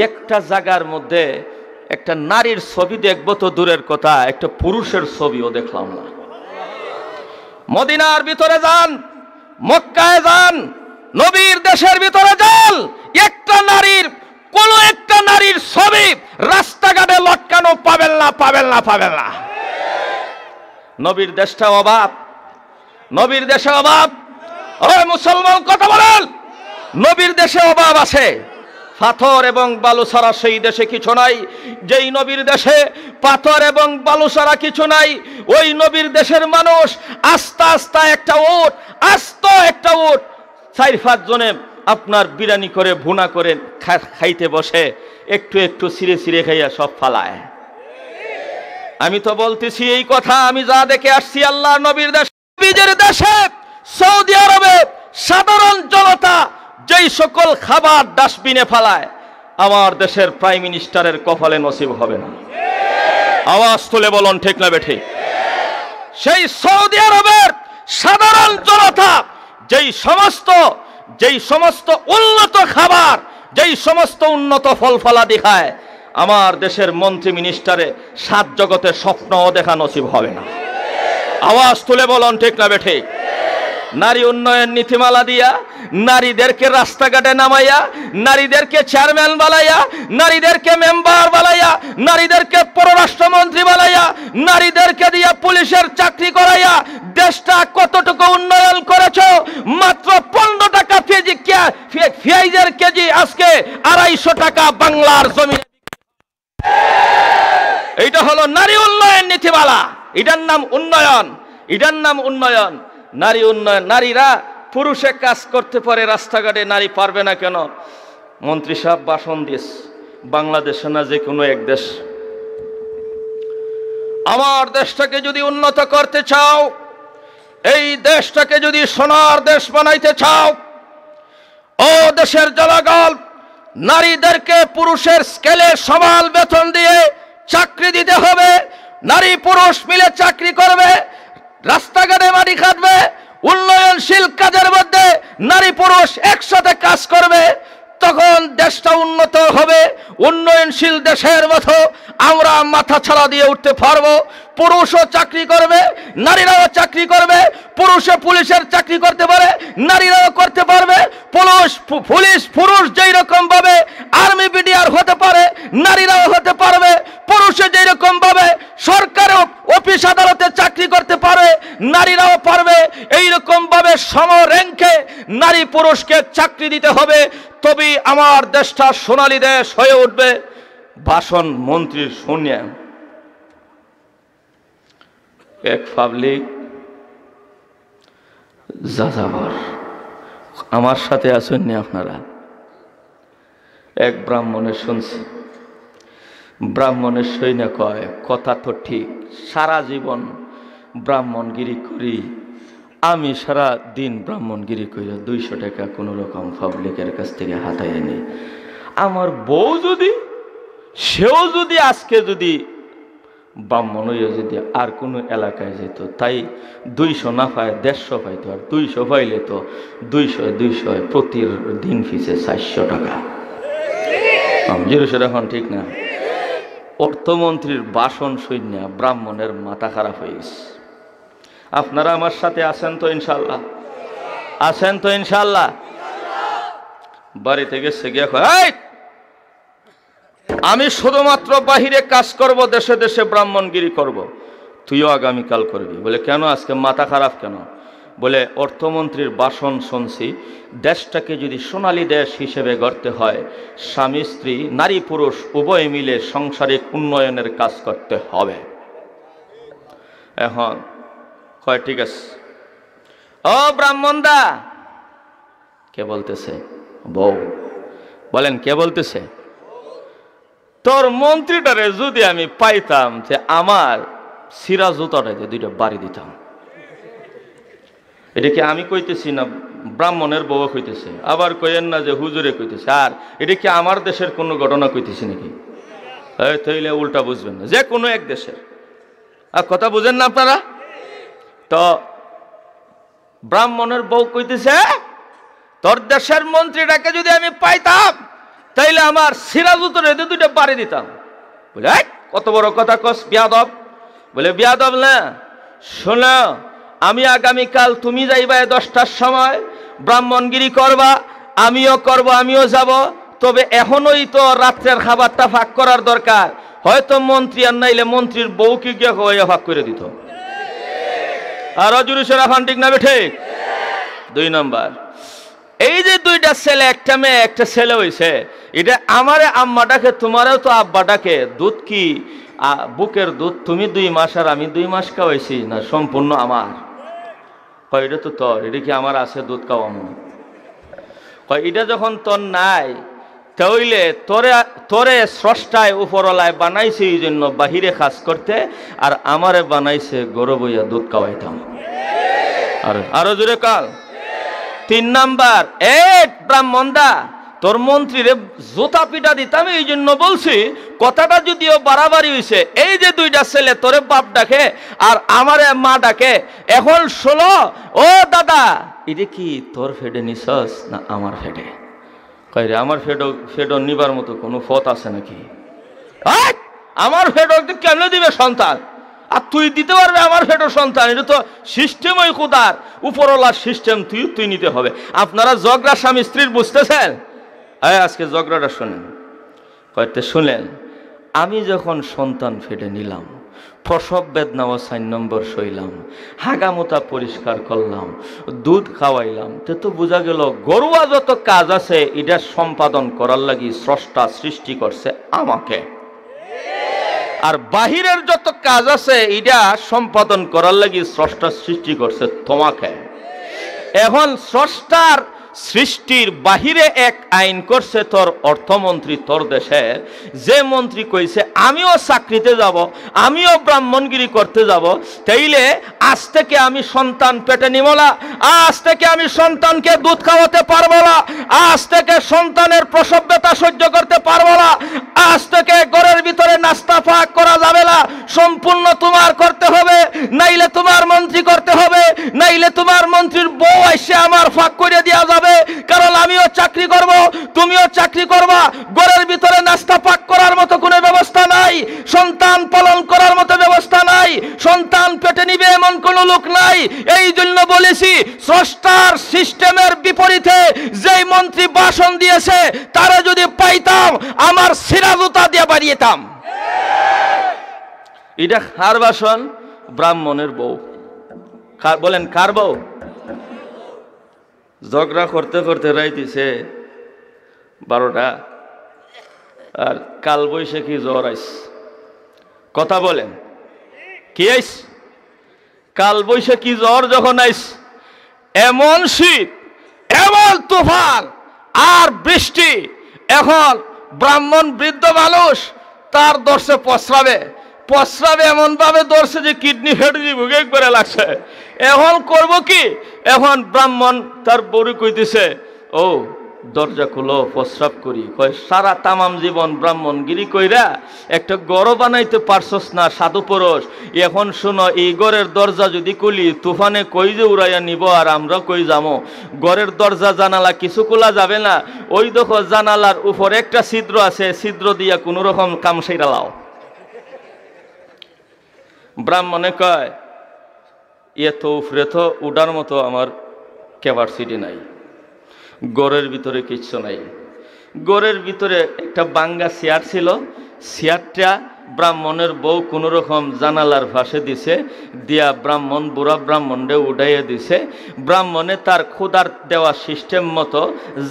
একটা জায়গার মধ্যে একটা নারীর ছবি দেখবো তো দূরের কথা, একটা পুরুষের ছবিও দেখলাম না। মদিনার ভিতরে যান, মক্কায় যান, নবীর দেশের ভিতরে যান, একটা নারীর, কোন একটা নারীর ছবি রাস্তাঘাটে লটকানো পাবেন না, পাবেন না, পাবেন না। নবীর দেশটা অভাব, নবীর দেশে অভাব। ওই মুসলমান কথা বলেন, নবীর দেশে অভাব আছে। পাথর এবং বালু ছাড়া সেই দেশে কিছু নাই। যেই নবীর দেশে পাথর এবং বালু ছাড়া কিছু নাই, ওই নবীর দেশের মানুষ আস্তে আস্তে একটা উট, আস্ত একটা উট 4-5 জনে আপনার বিরিয়ানি করে ভুনা করে খাইতে বসে, একটু একটু ছিঁড়ে ছিঁড়ে খাইয়া সব ফালায়। আমি তো বলতেছি এই কথা, আমি যা দেখে আসছি আল্লাহ নবীর দেশে, নিজের দেশে সৌদি আরবে সাধারণ জনতা যেই সকল খাবার ডাস্টবিনে ফালায়, আমার দেশের প্রাইম মিনিস্টারের কপালে নসিব হবে না। আওয়াজ তুলে বলুন ঠিক না বেঠিক? সেই সৌদি আরবের সাধারণ জনতা যেই সমস্ত উন্নত খাবার, যেই সমস্ত উন্নত ফল ফলাদি খায়, আমার দেশের মন্ত্রী মিনিস্টারে 7 জগতের স্বপ্নও দেখা নসিব হবে না। আওয়াজ তুলে বলুন ঠিক না বেঠিক? নারী উন্নয়ন নীতিমালা দিয়া নারীদেরকে রাস্তাঘাটে নামাইয়া, নারীদেরকে চেয়ারম্যান বানাইয়া, নারীদেরকে মেম্বার বানাইয়া, নারীদেরকে পররাষ্ট্রমন্ত্রী বানাইয়া, নারীদেরকে দিয়া পুলিশের চাকরি করাইয়া দেশটা কতটুকু উন্নয়ন করেছো? মাত্র 15 টাকা পেঁয়াজের কেজি আজকে 250 টাকা বাংলার জমিনে। এইটা হলো নারী উন্নয়ন নীতিমালা। এটার নাম উন্নয়ন, এটার নাম উন্নয়ন। নারী উন্নয়ন। নারীরা পুরুষে কাজ করতে পারে রাস্তাঘাটে, নারী পারবে না কেন? মন্ত্রী সাহেব ভাষণ দিস, বাংলাদেশে না যে কোনো এক দেশ। আমার দেশটাকে যদি উন্নত করতে চাও, এই দেশটাকে যদি সোনার দেশ বানাইতে চাও, ও দেশের জনগণ, নারীদেরকে পুরুষের স্কেলে সমান বেতন দিয়ে চাকরি দিতে হবে। নারী পুরুষ মিলে চাকরি করবে, রাস্তাঘাটে মাটি কাটবে, উন্নয়নশীল কাজের মধ্যে নারী পুরুষ একসাথে কাজ করবে, তখন দেশটা উন্নত হবে। উন্নয়নশীল দেশের মতো আমরা মাথা ছাড়া দিয়ে উঠতে পারবো। পুরুষও চাকরি করবে, নারীরাও চাকরি করবে। পুরুষে পুলিশের চাকরি করতে পারে, নারীরাও করতে পারবে। পুরুষ যেই রকম ভাবে আর্মি বিডিআর হতে পারে, নারীরাও হতে পারবে। পুরুষে যেই রকম ভাবে সরকারি অফিস আদালতে চাকরি করতে পারে, নারীরাও পারবে। এইরকম ভাবে সম র্যাঙ্কে নারী পুরুষকে চাকরি দিতে হবে, তবেই আমার দেশটা সোনালী দেশ হয়ে উঠবে। ভাষণ মন্ত্রীর শুনিয়ে এক পাবলিক যাযাবর, আমার সাথে আসেননি আপনারা? এক ব্রাহ্মণের শুনছি, ব্রাহ্মণের সৈন্য কয়, কথা তো ঠিক, সারা জীবন ব্রাহ্মণগিরি করি আমি, সারা দিন ব্রাহ্মণগিরি করি, 200 টাকা কোনো রকম পাবলিকের কাছ থেকে হাতায় নি। আমার বউ যদি, সেও যদি আজকে যদি ব্রাহ্মণ হইয়া যদি আর কোনো এলাকায় যেত, তাই 200 না পায় 150 পাইতো, আর 200 পাইলে তো 200 প্রতিদিন ফিসে 400 টাকা। জিরোশোর এখন ঠিক না। অর্থমন্ত্রীর ভাষণ শুনে ব্রাহ্মণের মাথা খারাপ হয়ে গেছে। আপনারা আমার সাথে আছেন তো ইনশাল্লাহ? আছেন তো ইনশাল্লাহ? বাড়িতে গেছে গিয়া কয়, আমি শুধুমাত্র বাহিরে কাজ করব, দেশে দেশে ব্রাহ্মণগিরি করব, তুইও আগামীকাল করবি। বলে কেন, আজকে মাথা খারাপ কেন? বলে অর্থমন্ত্রীর ভাষণ শুনছি, দেশটাকে যদি সোনালী দেশ হিসেবে গড়তে হয়, স্বামী স্ত্রী নারী পুরুষ উভয় মিলে সাংসারিক উন্নয়নের কাজ করতে হবে। এখন কয় ঠিক আছে। ও ব্রাহ্মণদা, কে বলতেছে? বউ। বলেন কে বলতেছে? তোর মন্ত্রীটারে যদি আমি পাইতাম, যে আমার সিরা জুতাটাতে 2টা বাড়ি দিতাম। এটা কি আমি কইতেছি না ব্রাহ্মণের বউ কইতেছে? আবার কইেন না যে হুজুরে কইতেছে। আর এটা কি আমার দেশের কোনো ঘটনা কইতেছি নাকি? তাইলে উল্টা বুঝবেন না, যে কোনো এক দেশের। আর কথা বুঝেন না আপনারা? তো ব্রাহ্মণের বউ কইতেছে, তোর দেশের মন্ত্রীটাকে যদি আমি পাইতাম, তাইলে আমার সিরাজুতরে 2টা বাড়ি দিতাম। বলে কত বড় কথা কস বিয়াদব। বলে বিয়াদব না, শোনো, আমি আগামীকাল, তুমি যাইবা 10টার সময়, ব্রাহ্মণগিরি করবা, আমিও করব, আমিও যাব। তবে এখনই তো রাত্রের খাবারটা ভাগ করার দরকার। হয়তো মন্ত্রী আর নাইলে মন্ত্রীর বউকে গিয়ে হইয়া ভাগ করে দিত। আর অজুরিসের এখন ঠিক না ঠিক? 2 নম্বর, এই যে 2টা ছেলে, একটা মেয়ে একটা ছেলে হইছে, এটা আমারে আম্মাটাকে, তোমারও তো আব্বাটাকে, দুধ কি বুকের দুধ তুমি 2 মাস আর আমি 2 মাস খাওয়াইছি না সম্পূর্ণ আমার? কয় এটা তো তোর, এটা কি আমার আছে দুধ খাওয়ানো? কয় এটা যখন তোর নাই, তাইলে তোরে স্রষ্টায় উপরলায় বানাইছে এই জন্য বাহিরে কাজ করতে, আর আমারে বানাইছে গরু বইয়া দুধ খাওয়াইতাম। আরো জোরে কাল। 3 নাম্বার, ব্রাহ্মণদা, তোর মন্ত্রীরে জোতা পিটা দিতাম, এই জন্য বলছি, কথাটা যদিও বাড়াবাড়ি হইছে, এই যে 2টা ছেলে তোরে বাপ ডাকে আর আমারে মা ডাকে, এখন শোনো ও দাদা, এটা কি তোর ফেডে নিছস না আমার ফেডে? কই রে, আমার ফেডো নিবার মতো কোনো পথ আছে নাকি? আমার ফেডো কেমনে দিবে সন্তান? আর তুই দিতে পারবে আমার ফেডো সন্তান? এটা তো সিস্টেমই খুদার, উপরওয়ালার সিস্টেম, তুই নিতে হবে। আপনারা ঝগড়া স্বামী স্ত্রীর বুঝতেছেন? আজকে ঝগড়াটা শোনেন। কয়েকটা শুনলেন, আমি যখন সন্তান ফেটে নিলাম, প্রসব বেদনাও 4 নম্বর সইলাম, হাগামোতা পরিষ্কার করলাম, দুধ খাওয়াইলাম, তো বোঝা গেল গরুয়া যত কাজ আছে এটা সম্পাদন করার লাগি স্রষ্টা সৃষ্টি করছে আমাকে, আর বাহিরের যত কাজ আছে এটা সম্পাদন করার লাগি স্রষ্টা সৃষ্টি করছে তোমাকে। এখন স্রষ্টার সৃষ্টির বাহিরে এক আইন করছে তোর অর্থমন্ত্রী, তোর দেশের যে মন্ত্রী কইছে আমিও চাকরিতে যাব, আমিও ব্রাহ্মণগিরি করতে যাব, তাইলে আজ থেকে আমি সন্তান পেটে নিব না, আজ থেকে আমি সন্তানকে দুধ খাওয়াতে পারবো না, আজ থেকে সন্তানের প্রসব ব্যথা সহ্য করতে পারবো না, আজ থেকে ঘরের ভিতরে নাস্তা ফাঁক করা যাবে না, সম্পূর্ণ তোমার করতে হবে, নাইলে তোমার মন্ত্রী করতে হবে, নাইলে তোমার মন্ত্রীর বউ এসে আমার ফাঁক করে দেওয়া যাবে। কারণ আমিও চাকরি করব, তুমিও চাকরি করবা, ঘরের ভিতরে নাস্তা পাক করার মতো কোনো ব্যবস্থা নাই, সন্তান পালন করার মতো ব্যবস্থা নাই, সন্তান পেটে নিবে এমন কোনো লোক নাই। এই জন্য বলেছি, স্রষ্টার সিস্টেমের বিপরীতে যেই মন্ত্রী ভাষণ দিয়েছে তারা যদি পাইতাম, আমার সিরাজুতা দিয়ে বাড়িয়েতাম। এটা কার ভাষণ? ব্রাহ্মণের বউ। বলেন কার বউ? ঝগড়া করতে করতে রাইতেছে 12টা, আর কাল বৈশাখী জ্বর আইস। কথা বলেন কি আইস? কাল বৈশাখী জ্বর যখন আইস, এমন শীত, এমন তুফান আর বৃষ্টি, এখন ব্রাহ্মণ বৃদ্ধ মানুষ, তার দর্শে প্রস্রাবে এমন ভাবে ধরছে যে কিডনি ফেটে বুকে করে লাগছে। এখন করব কি? এখন ব্রাহ্মণ তার বউরে কইতেছে, ও দরজা খুলো, প্রস্রাব করি। কয় সারা তামাম জীবন ব্রাহ্মণগিরি কইরা একটা গড় বানাইতে পারছস না সাধু পুরুষ, এখন শোনো এই ঘরের দরজা যদি খুলি তুফানে কই যে উড়াইয়া নিব আর আমরা কই যাবো। ঘরের দরজা জানালা কিছু খোলা যাবে না, ওই দেখো জানালার উপরে একটা ছিদ্র আছে, ছিদ্র দিয়া কোনো রকম কাম সেরা লাও। ব্রাহ্মণে কয় এ তো উফরে তো উডার মতো আমার ক্যাপাসিটি নাই, গড়ের ভিতরে কিচ্ছু নাই। গড়ের ভিতরে একটা বাঙ্গা চেয়ার ছিল, চেয়ারটা ব্রাহ্মণের বউ কোনো রকম জানালার পাশে দিছে, দিয়া ব্রাহ্মণ বুড়া ব্রাহ্মণে উঠাইয়া দিছে। ব্রাহ্মণে তার ক্ষুধার দেওয়া সিস্টেম মতো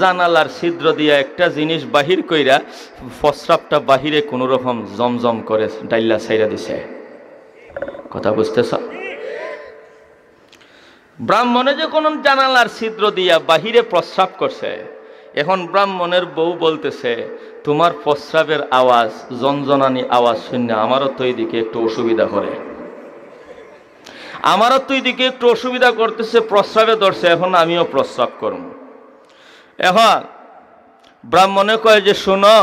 জানালার ছিদ্র দিয়া একটা জিনিস বাহির কইরা প্রস্রাবটা বাহিরে কোনো রকম জমজম করে ডাইলা ছাইরা দিছে। কথা বুঝতেছ? ব্রাহ্মণে যে কোন জানালার ছিদ্র দিয়া বাহিরে প্রস্রাব করছে, এখন ব্রাহ্মণের বউ বলতেছে তোমার প্রস্রাবের আওয়াজ জনজনানি আওয়াজ শুনে আমারও তো এইদিকে একটু অসুবিধা করে, আমারও তো এইদিকে একটু অসুবিধা করতেছে, প্রস্রাবে ধরছে, এখন আমিও প্রস্রাব করব। এখন ব্রাহ্মণে কয় যে শোনো,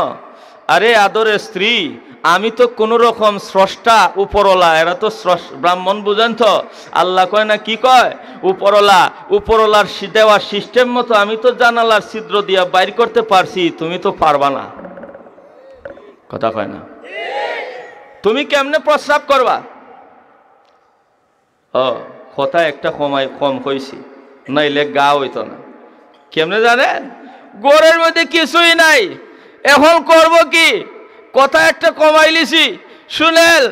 আরে আদরের স্ত্রী, আমি তো কোন রকম স্রষ্টা উপরওয়ালা, এরা তো ব্রাহ্মণ বুঝেন তো, আল্লাহ কয় না কি কয় উপরওয়ালা, উপরওয়ালার দেওয়া সিস্টেম মতো আমি তো জানালার ছিদ্র দিয়া বাইর করতে পারছি, তুমি তো পারবা না। কথা কয় না, তুমি কেমনে প্রস্রাব করবা? ও কথা একটা কম হয়েছি, নাইলে গা হইতো না। কেমনে জানেন? গোড়ের মধ্যে কিছুই নাই, এখন করব কি? কথা একটা কমাই লিছি, শুনেল।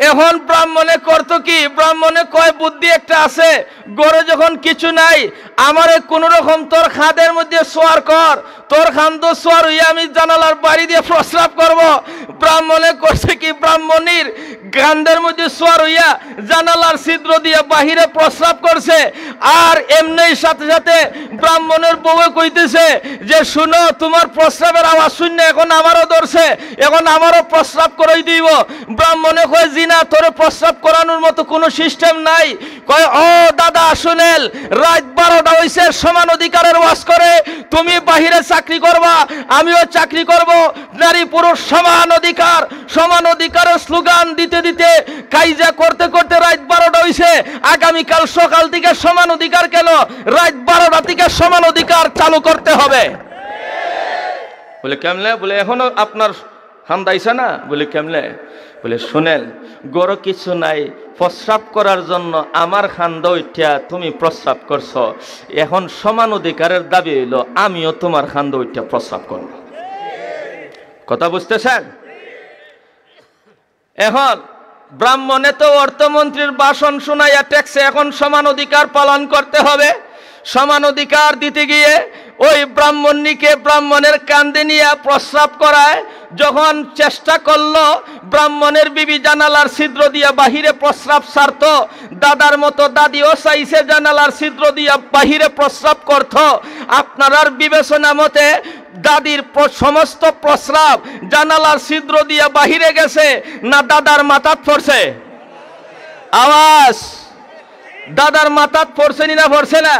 এখন ব্রাহ্মণে করতো কি? ব্রাহ্মণে কয় বুদ্ধি একটা আছে, গড়ে যখন কিছু নাই, আমারে কোন রকম তোর খাদের মধ্যে সোয়ার কর, তোর খান্দ সোয়ার হইয়া আমি জানালার বাড়ি দিয়ে প্রস্রাব করব। ব্রাহ্মণে করছে কি? ব্রাহ্মণীর গান্ডের মধ্যে সোয়ার হইয়া জানালার ছিদ্র দিয়ে বাহিরে প্রস্রাব করছে। আর এমনি সাথে সাথে ব্রাহ্মণের বউ কইতেছে যে শুনো, তোমার প্রস্রাবের আওয়াজ শুনে এখন আমারও ধরছে, এখন আমারও প্রস্রাব করাই দিব। ব্রাহ্মণে কয় জি না, তোরে প্রস্রাব করানোর মতো কোনো সিস্টেম নাই। কয় ও দাদা শুনেল, রাত 12টা হইছে, সমান অধিকারের ওয়াজ করে, তুমি বাহিরে চাকরি করবা, আমিও চাকরি করব, নারী পুরুষ সমান অধিকার, সমান অধিকারের স্লোগান দিতে দিতে কাইজা করতে করতে রাত 12টা হইছে। আগামীকাল সকাল থেকে সমান অধিকার কেন? রাত 12টা থেকে সমান অধিকার চালু করতে হবে। বলে কেমনে? বলে এখনো আপনার হান্দাইছে না? বলে কেমনে? বলে শুনেন, গড় কিছু নাই, প্রস্রাব করার জন্য আমার খান্দা উঠিয়া তুমি প্রস্রাব করছো, এখন সমান অধিকারের দাবি হইল আমিও তোমার খান্দা উঠিয়া প্রস্রাব করব। কথা বুঝতেছেন? এখন ব্রাহ্মণে তো অর্থমন্ত্রীর ভাষণ শোনাইয়া টেকছে, এখন সমান অধিকার পালন করতে হবে। সমান অধিকার দিতে গিয়ে ওই ব্রাহ্মণীকে ব্রাহ্মণের কান্দে নিয়ে প্রস্রাব করায়। যখন চেষ্টা করলো ব্রাহ্মণের বিবি জানালার ছিদ্র দিয়া বাহিরে প্রস্রাব সারত, দাদার মতো দাদিও চাইছে জানালার ছিদ্র দিয়া বাহিরে প্রস্রাব করত। আপনার বিবেচনা মতে দাদির সমস্ত প্রস্রাব জানালার ছিদ্র দিয়া বাহিরে গেছে না দাদার মাথাত পড়ছে? আওয়াজ, দাদার মাথাত পড়ছে না পড়ছে না?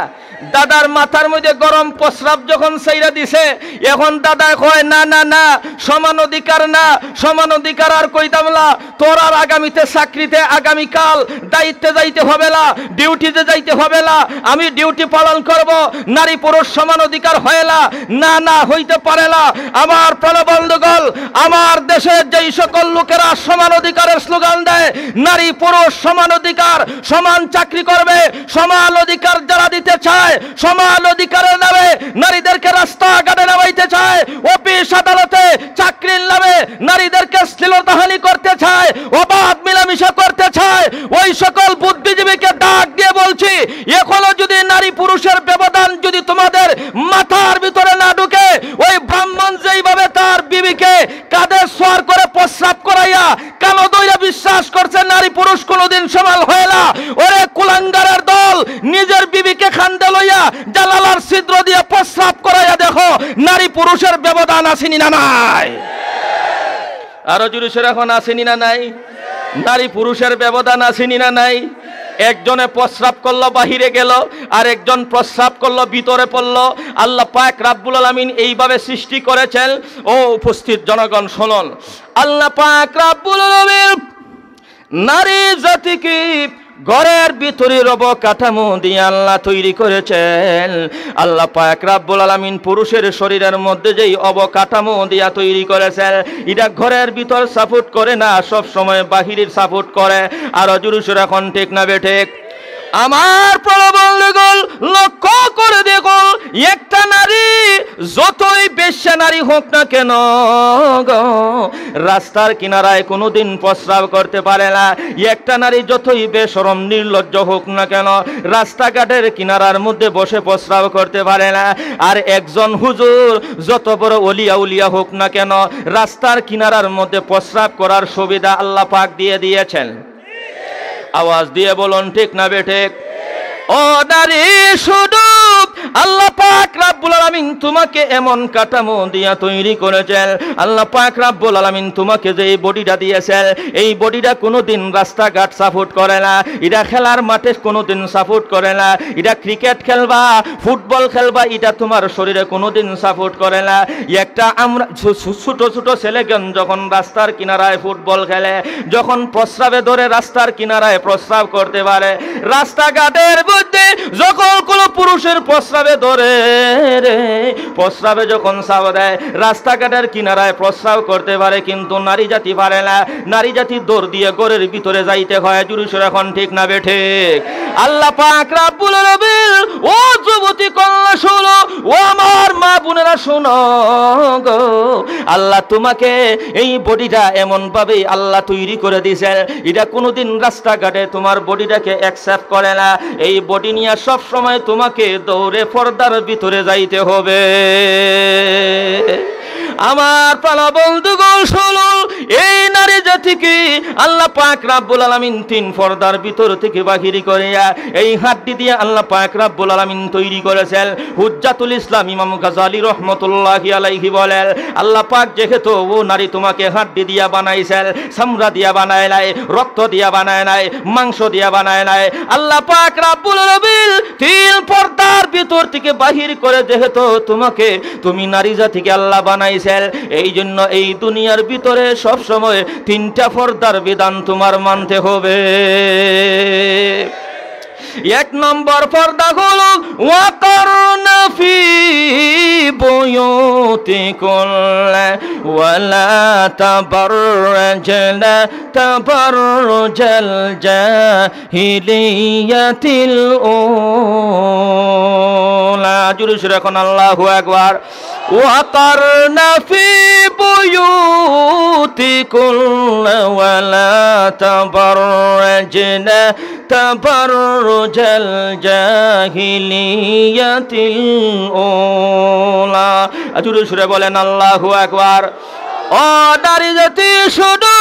দাদার মাথার মধ্যে গরম প্রস্রাব যখন সেইরা দিছে, এখন দাদা কয় না না না, সমান অধিকার না, সমান অধিকার আর কইতাম না, তোর আর আগামীতে চাকরিতে আগামীকাল দায়িত্বে যাইতে হবে না, ডিউটিতে যাইতে হবে না, আমি ডিউটি পালন করব, নারী পুরুষ সমান অধিকার হয় না, না না হইতে পারে না। আমার প্রাণবন্ধুগণ, আমার দেশের যেই সকল লোকেরা সমান অধিকারের স্লোগান দেয়, নারী পুরুষ সমান অধিকার, সমান চাকরি করবে, সমান অধিকার যারা দিতে চায়, সমান অধিকারের নামে নারীদেরকে রাস্তাঘাটে নামাইতে চায়, অফিস আদালতে চাকরির নামে নারীদেরকে শ্লীলতাহানি করতে চায়, অবাধ মিলামিশা করতে চায়, ওই সকল বুদ্ধিজীবীকে ডাক দিয়ে বলছি, এখনো যদি নারী পুরুষের ব্যবধান যদি তোমাদের মাথার ভিতরে না ঢুকে, ওই ব্রাহ্মণ যেইভাবে তার বিবিকে কাঁধে সোয়ার করে প্রস্রাব করাইয়া কালো দইরা বিশ্বাস করছে নারী পুরুষ কোনোদিন সমান হয় না, ওরে কুলাঙ্গারের দল, নিজের বিবিকে খান্দে লইয়া জানালার ছিদ্র দিয়ে প্রস্রাব করাইয়া দেখো নারী পুরুষের ব্যবধান আসেনি না নাই? আরো জোরে এখন আসেনি না নাই? নারী পুরুষের ব্যবধান আসেনি না নাই? একজনে প্রস্রাব করলো বাহিরে গেল, আর একজন প্রস্রাব করলো ভিতরে পড়লো। আল্লাহ পাক রাব্বুল আলামিন এইভাবে সৃষ্টি করেছেন। ও উপস্থিত জনগণ শুনুন, আল্লাহ পাক রাব্বুল আলামিন নারী জাতিকে ঘরের ভিতরের অবকাঠামো দিয়ে আল্লাহ তৈরি করেছেন। আল্লাহ পাক রাব্বুল আলামিন পুরুষের শরীরের মধ্যে যেই অবকাঠামো দিয়া তৈরি করেছেন, এটা ঘরের ভিতর সাপোর্ট করে না, সব সময় বাহিরের সাপোর্ট করে। আর জুরুসের এখন ঠিক না বেঠিক? আমার প্রবন্ধগণ লক্ষ্য করে দেখুন, একটা নারী যতই বেশ্যা নারী হোক না কেন গো, রাস্তার কিনারায় কোনোদিন প্রস্রাব করতে পারে না। একটা নারী যতই বেশরম নির্লজ্জ হোক না কেন, রাস্তাঘাটের কিনারার মধ্যে বসে প্রস্রাব করতে পারে না। আর একজন হুজুর যত বড় ওলিয়া উলিয়া হোক না কেন, রাস্তার কিনারার মধ্যে প্রস্রাব করার সুবিধা আল্লাহ পাক দিয়ে দিয়েছেন। আওয়াজ দিয়ে বলুন ঠিক না বেঠিক? ও নারী, শুধু আল্লাহ পাক রাব্বুল আলামিন তোমাকে এমন কাঠামো দিয়া তৈরি করেছেন। আল্লাহ পাক রাব্বুল আলামিন তোমাকে যে বডিটা দিয়েছেন, এই বডিটা কোনোদিন রাস্তাঘাট সাপোর্ট করে না, এটা খেলার মাঠে কোনোদিন সাপোর্ট করে না। এটা ক্রিকেট খেলবা, ফুটবল খেলবা, এটা তোমার শরীরে কোনোদিন সাপোর্ট করে না। একটা আমরা ছোট ছোট ছেলেগণ যখন রাস্তার কিনারায় ফুটবল খেলে, যখন প্রস্রাবে ধরে রাস্তার কিনারায় প্রস্রাব করতে পারে, রাস্তাঘাটের মধ্যে যখন কোনো পুরুষের প্রস্রাবে ধরে রে, প্রস্রাবে যখন সাব দেয়, রাস্তাঘাটের কিনারায় প্রস্রাব করতে পারে, কিন্তু নারী জাতি পারে না। নারী জাতি দৌড় দিয়ে ঘরের ভিতরে যাইতে হয়। জুরুসের এখন ঠিক না বেঠিক? আল্লাহ পাক রাব্বুল আলামিন, ও যুবতী কন্যা শোনো, ও আমার মা বোনেরা শোনো গো, আল্লাহ তোমাকে এই বডিটা এমন ভাবে আল্লাহ তৈরি করে দিয়েছেন, এটা কোনোদিন রাস্তাঘাটে তোমার বডিটাকে অ্যাকসেপ্ট করে না। এই বডি নিয়ে সব সময় তোমাকে দৌড়ে পর্দার ভিতরে যাইতে হবে। আমার প্রাণ বন্ধুগণ শুনুন, এই নারী জাতিকে আল্লাহ পাক রাব্বুল আলামিন তিন পর্দার ভিতর থেকে বাহির করিয়া এই হাড্ডি দিয়ে আল্লাহ পাক রাব্বুল আলামিন তৈরি করেছেন। হুজ্জাতুল ইসলাম ইমাম গাজালি রহমতুল্লাহি আলাইহি বলেন, আল্লাহ পাক যেহেতু ও নারী তোমাকে হাড্ডি দিয়া বানাইছেন, চামড়া দিয়া বানায় নাই, রক্ত দিয়া বানায় নাই, মাংস দিয়া বানায় নাই, আল্লাহ পাক রাব্বুল আলামিন তিন পর্দার ভিতর থেকে বাহির করে যেহেতু তুমি নারী জাতিকে আল্লাহ বানাইছেন, এই জন্য এই দুনিয়ার ভিতরে সব সময় তিনটা পর্দার বিধান তোমার মানতে হবে। এক নম্বর পর্দা হলো ওয়াকারনা ফি বুয়ুতিকুন্না ওয়ালা তাবাররাজনা তাবাররুজাল জাহিলিয়াতিল উলা। জোরে সরে এখন আল্লাহু আকবার। ওয়াকারনা ফি বুয়ুতিকুন্না ওয়ালা তাবাররাজনা তাবাররুজাল জাহিলিয়াতিল উলা। জোরে সরে বলেন আল্লাহু আকবার। ও নারী জাতি শুধু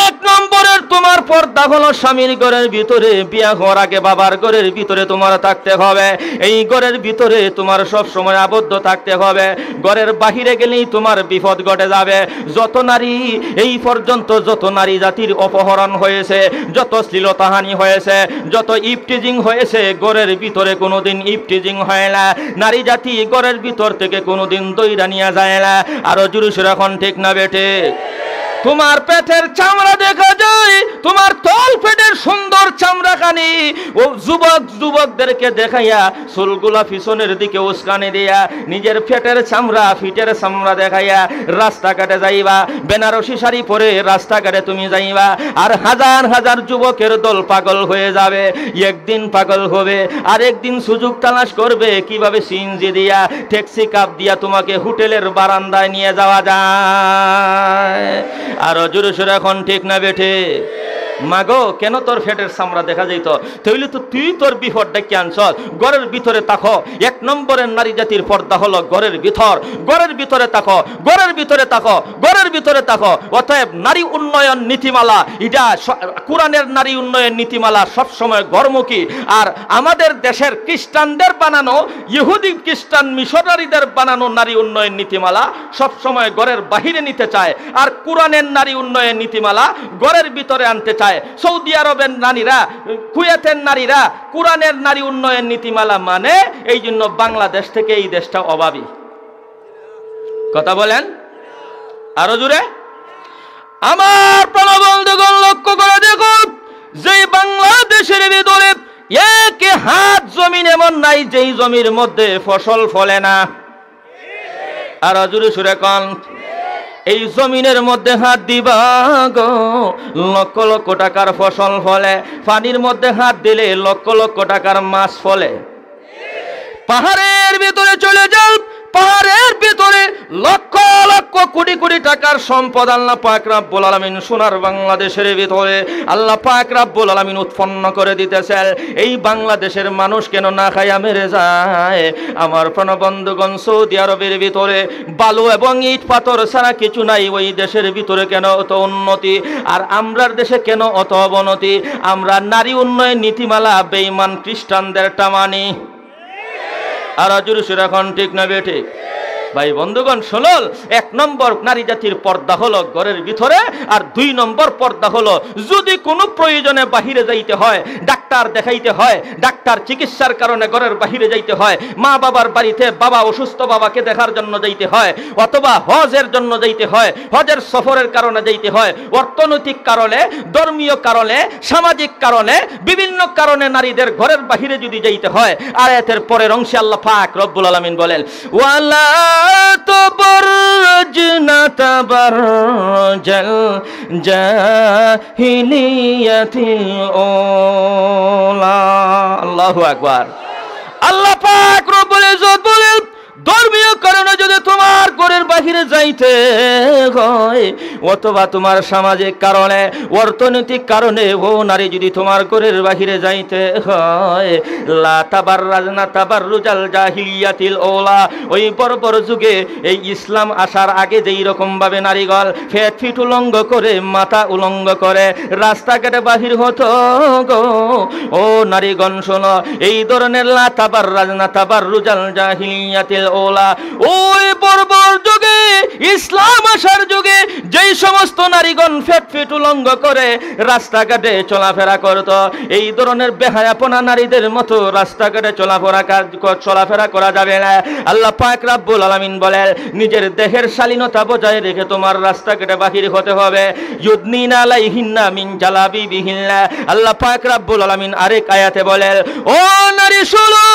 এক নম্বরের তোমার পর্দা হলো স্বামীর ঘরের ভিতরে, বিয়া হওয়ার আগে বাবার ঘরের ভিতরে তোমার থাকতে হবে। এই ঘরের ভিতরে তোমার সব সময় আবদ্ধ থাকতে হবে। ঘরের বাহিরে গেলেই তোমার বিপদ ঘটে যাবে। যত নারী এই পর্যন্ত যত নারী জাতির অপহরণ হয়েছে, যত শ্লীলতাহানি হয়েছে, যত ইফটিজিং হয়েছে, ঘরের ভিতরে কোনোদিন ইফটিজিং হয় না। নারী জাতি ঘরের ভিতর থেকে কোনোদিন দইরা নিয়ে যায় না। আরো জুরুসের এখন ঠিক না বেটে? তোমার পেটের চামড়া দেখা যায়, তোমার তল পেটের সুন্দর চামড়াখানি ও যুবকদেরকে দেখাইয়া চুলগুলা পিছনের দিকে উস্কানি দিয়া নিজের পেটের চামড়া ফিটের চামড়া দেখাইয়া রাস্তাঘাটে যাইবা। বেনারসি শাড়ি পরে রাস্তাঘাটে তুমি যাইবা, আর হাজার হাজার যুবকের দল পাগল হয়ে যাবে। একদিন পাগল হবে, আর একদিন সুযোগ তালাশ করবে কিভাবে সিএনজি দিয়া ট্যাক্সি কাপ দিয়া তোমাকে হোটেলের বারান্দায় নিয়ে যাওয়া যায়। আর জোরে সোরে এখন ঠিক না বেঠে? মাগো কেন তোর ফেটের চামড়া দেখা যাইত? তাইলে তো তুই তোর বিপদ ডেকে আনছ। ঘরের ভিতরে তাকো, এক নম্বরের নারী জাতির পর্দা হলো ঘরের ভিতর। ঘরের ভিতরে তাকো, ঘরের ভিতরে তাকো, ঘরের ভিতরে তাকো। অতএব নারী উন্নয়ন নীতিমালা, এটা কোরআনের নারী উন্নয়ন নীতিমালা সবসময় ঘরমুখী। আর আমাদের দেশের খ্রিস্টানদের বানানো, ইহুদি খ্রিস্টান মিশনারিদের বানানো নারী উন্নয়ন নীতিমালা সবসময় ঘরের বাহিরে নিতে চায়, আর কোরআনের নারী উন্নয়ন নীতিমালা ঘরের ভিতরে আনতে চায়। যায়। সৌদি আরবের নারীরা, কুয়েতের নারীরা কোরআনের নারী উন্নয়ন নীতিমালা মানে, এই জন্য বাংলাদেশ থেকে এই দেশটা অভাবী। কথা বলেন আরো জোরে। আমার প্রাণবন্ধুগণ লক্ষ্য করে দেখুন, যে বাংলাদেশের ভিতরে এক হাত জমিন এমন নাই যেই জমির মধ্যে ফসল ফলে না। আর জোরে সুরে কন, এই জমিনের মধ্যে হাত দিবা গো, লক্ষ লক্ষ টাকার ফসল ফলে। পানির মধ্যে হাত দিলে লক্ষ লক্ষ টাকার মাছ ফলে। পাহাড়ের ভিতরে চলে যান, পাহাড়ের ভিতরে লক্ষ লক্ষ কোটি কোটি টাকার সম্পদ আল্লাহ পাক রব্বুল আলামিন সোনার বাংলাদেশের ভিতরে আল্লাহ পাক রব্বুল আলামিন উৎপন্ন করে দিতেছেন। এই বাংলাদেশের মানুষ কেন না খাইয়া মেরে যায়? আমার প্রাণবন্ধুগণ, সৌদি আরবের ভিতরে বালু এবং ইট পাথর ছাড়া কিছু নাই। ওই দেশের ভিতরে কেন অত উন্নতি, আর আমরার দেশে কেন অত অবনতি? আমরা নারী উন্নয়ন নীতিমালা বেঈমান খ্রিস্টানদের টামানি। আর জোরে সুরে এখন ঠিক না বেঠিক? ভাই বন্ধুগণ শুনুন, 1 নম্বর নারী জাতির পর্দা হলো ঘরের ভিতরে, আর 2 নম্বর পর্দা হলো যদি কোনো প্রয়োজনে বাহিরে যাইতে হয়, ডাক্তার দেখাইতে হয়, ডাক্তার চিকিৎসার কারণে ঘরের বাহিরে যাইতে হয়, মা বাবার বাড়িতে বাবা অসুস্থ বাবাকে দেখার জন্য যাইতে হয়, অথবা হজের জন্য যাইতে হয়, হজের সফরের কারণে যাইতে হয়, অর্থনৈতিক কারণে, ধর্মীয় কারণে, সামাজিক কারণে, বিভিন্ন কারণে নারীদের ঘরের বাহিরে যদি যাইতে হয়, আয়াতের পরের অংশে আল্লাহ পাক রব্বুল আলামিন বলেন, ওয়ালা তাবাররাজনা তাবাররাজাল জাহিলিয়াতিল উলা। আল্লাহু আকবার। আল্লাহ পাক রব্বুল ইজ্জত বলেন, ধর্মীয় কারণে যদি তোমার ঘরের বাহিরে যাইতে হয়, অথবা তোমার সামাজিক কারণে, অর্থনৈতিক কারণে ও নারী যদি তোমার ঘরের বাহিরে যাইতে হয়, লা তাবাররাজনা তাবাররুজাল জাহিলিয়াতিল ওলা। ওই বর্বর যুগে, এই ইসলাম আসার আগে যেই রকম ভাবে নারীগণ ফেট ফিট উলঙ্গ করে, মাথা উলঙ্গ করে রাস্তাঘাটে বাহির হতো গো, ও নারীগণ শোনো, এই ধরনের লা তাবাররাজনা তাবাররুজাল জাহিলিয়াতিল ওলা, ওই বর্বর যুগে, ইসলাম আসার যুগে যেই সমস্ত নারীগণ ফেট ফিট উলঙ্গ করে রাস্তাঘাটে চলাফেরা করত, এই ধরনের বেহায়াপনা নারীদের মতো রাস্তাঘাটে চলাফেরা করা যাবে না। আল্লাহ পাক রব্বুল আলামিন বলেন, নিজের দেহের শালীনতা বজায় রেখে তোমার রাস্তাঘাটে বাহির হতে হবে। ইউদনিনা আলাইহিন্না মিন জালাবিবিহিন্না। আল্লাহ পাক রব্বুল আলামিন আরেক আয়াতে বলেন, ও নারী শোনো,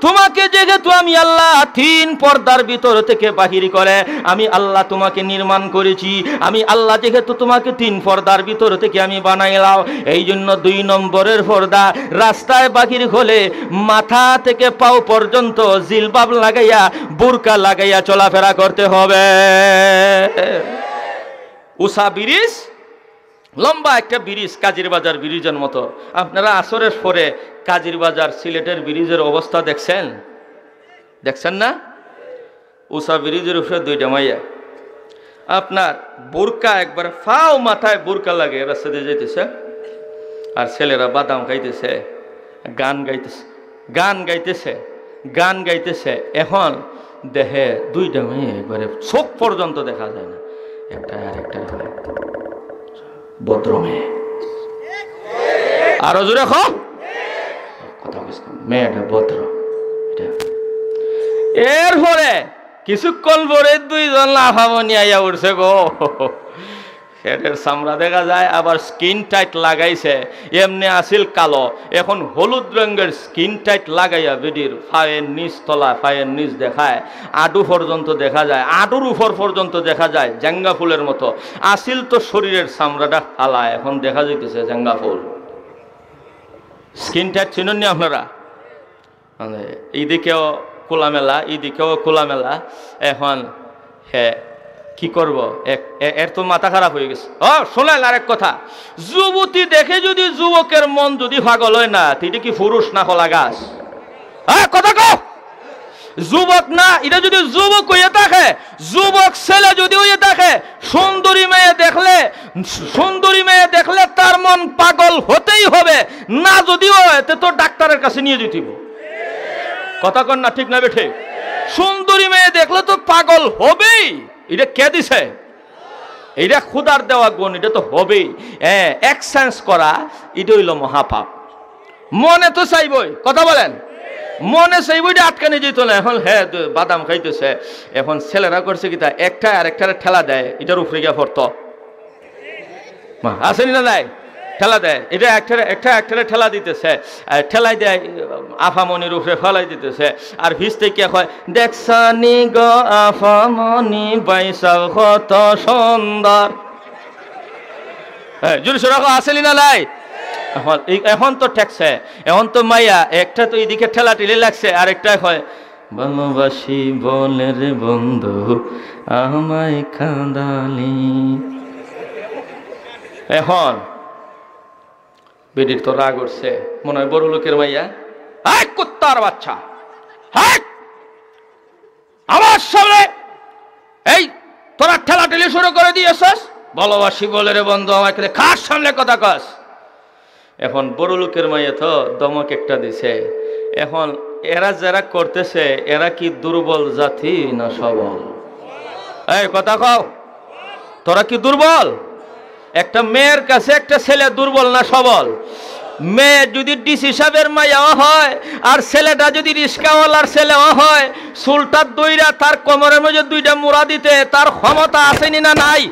তোমাকে যেহেতু আমি আল্লাহ 3 পর্দার ভিতর থেকে বাহির করে আমি আল্লাহ তোমাকে নির্মাণ করেছি, আমি আল্লাহ যেহেতু তোমাকে 3 পর্দার ভিতর থেকে আমি বানাইলাম, এই জন্য 2 নম্বরের পর্দা, রাস্তায় বাহির হলে মাথা থেকে পাও পর্যন্ত জিলবাব লাগাইয়া, বুরকা লাগাইয়া চলাফেরা করতে হবে। উষা ব্রিজ, লম্বা একটা ব্রিজ, কাজীর বাজার ব্রিজের মতো। আপনারা আসরের পরে কাজীর বাজার সিলেটের ব্রিজের অবস্থা দেখছেন? দেখছেন না? উষা ব্রিজের উপরে 2টা মাইয়া, আপনার বোরকা একবার ফাও মাথায় বোরকা লাগে রাস্তা দিয়ে যাইতেছে, আর ছেলেরা বাদাম খাইতেছে, গান গাইতেছে। এখন দেহে 2টা মেয়ে একবারে চোখ পর্যন্ত দেখা যায় না, একটা আর একটা ভদ্র মেয়ে। আরো জোরে কথা বলছি, মেয়েটা ভদ্র। এরপরে কিছুক্ষণ পরে 2 জন লাফামনি আইয়া উঠছে গো, হেডের চামড়া দেখা যায়, আবার স্কিন টাইট লাগাইছে, এমনি আসিল কালো, এখন হলুদ রঙের স্কিন টাইট লাগাইয়া বেডির ফায়ের নিচ তলা, ফায়ের নিচ দেখায়, আডু পর্যন্ত দেখা যায়, আডুর উপর পর্যন্ত দেখা যায় জেঙ্গা ফুলের মতো। আসিল তো শরীরের চামড়াটা ফালা, এখন দেখা যাইতেছে জেঙ্গা ফুল। স্কিন টাইট চিনেন নি আপনারা? এইদিকেও খোলামেলা, এইদিকেও খোলামেলা। এখন হ্যাঁ কি করব, এর তো মাথা খারাপ হয়ে গেছে। শোনেন আরেক কথা, যুবতী দেখে যদি যুবকের মন যদি পাগল হয় না, এটা কি পুরুষ না কলা গাছ? কথা কও, যুবক না, এটা যদি যুবক হয়ে থাকে, যুবক ছেলে যদি হয়ে থাকে, সুন্দরী মেয়ে দেখলে তার মন পাগল হতেই হবে, না যদি হয় তো ডাক্তারের কাছে নিয়ে যেতে হবে। কথা কন না, ঠিক না বেঠে? সুন্দরী মেয়ে দেখলে তো পাগল হবেই, এটা কে দিছে? এটা খুদার দেওয়া গুণ, এটা তো হবেই। হ্যাঁ, এক্সচেঞ্জ করা এটা হইল মহাপাপ। মনে তো চাইবই, কথা বলেন, মনে চাইবই আটকানি যেত না। এখন হ্যাঁ বাদাম খাইতেছে, এখন ছেলেরা করছে কি তা একটা আর একটা ঠেলা দেয়, এটার উপরে গিয়ে পড়তো আসেনি না নাই, ঠেলা দেয়, এটা একটা ঠেলা দিতেছে, ঠেলাই দেয় আফামনির উপরে ফেলাই দিতেছে। আর ভিজতে কে হয়, দেখছানি গো আফামনি বাইসাও কত সুন্দর। হ্যাঁ জোরে রাখো, আসেনি না নাই। এখন তো ঠেকছে, এখন তো মাইয়া একটা তো এইদিকে ঠেলা টেলে লাগছে, আর একটা হয় ভালোবাসি বলে রে বন্ধু আমায় কাঁদালি। এখন বেডির তো রাগ উঠছে, মনে হয় বড় লোকের মাইয়া, কুত্তার বাচ্চা, আমার সামনে এই তোরা ঠেলা ঠেলি শুরু করে দিয়েছিস, ভালোবাসি বলে রে বন্ধু আমাকে, কার সামনে কথা কস। এখন বড় লোকের মাইয়া তো দমক একটা দিছে। এখন এরা যারা করতেছে এরা কি দুর্বল জাতি না সবল? এই কথা কও, তোরা কি দুর্বল? একটা মেয়ের কাছে একটা ছেলে দুর্বল না সবল? মেয়ে যদি ডিসি সাহেবের মাইয়াও হয় আর ছেলেটা যদি রিস্কাওয়ালার ছেলেও হয়, চুলটার দইরা তার কোমরের মধ্যে দুইটা মুড়া দিতে তার ক্ষমতা আসেনি না নাই?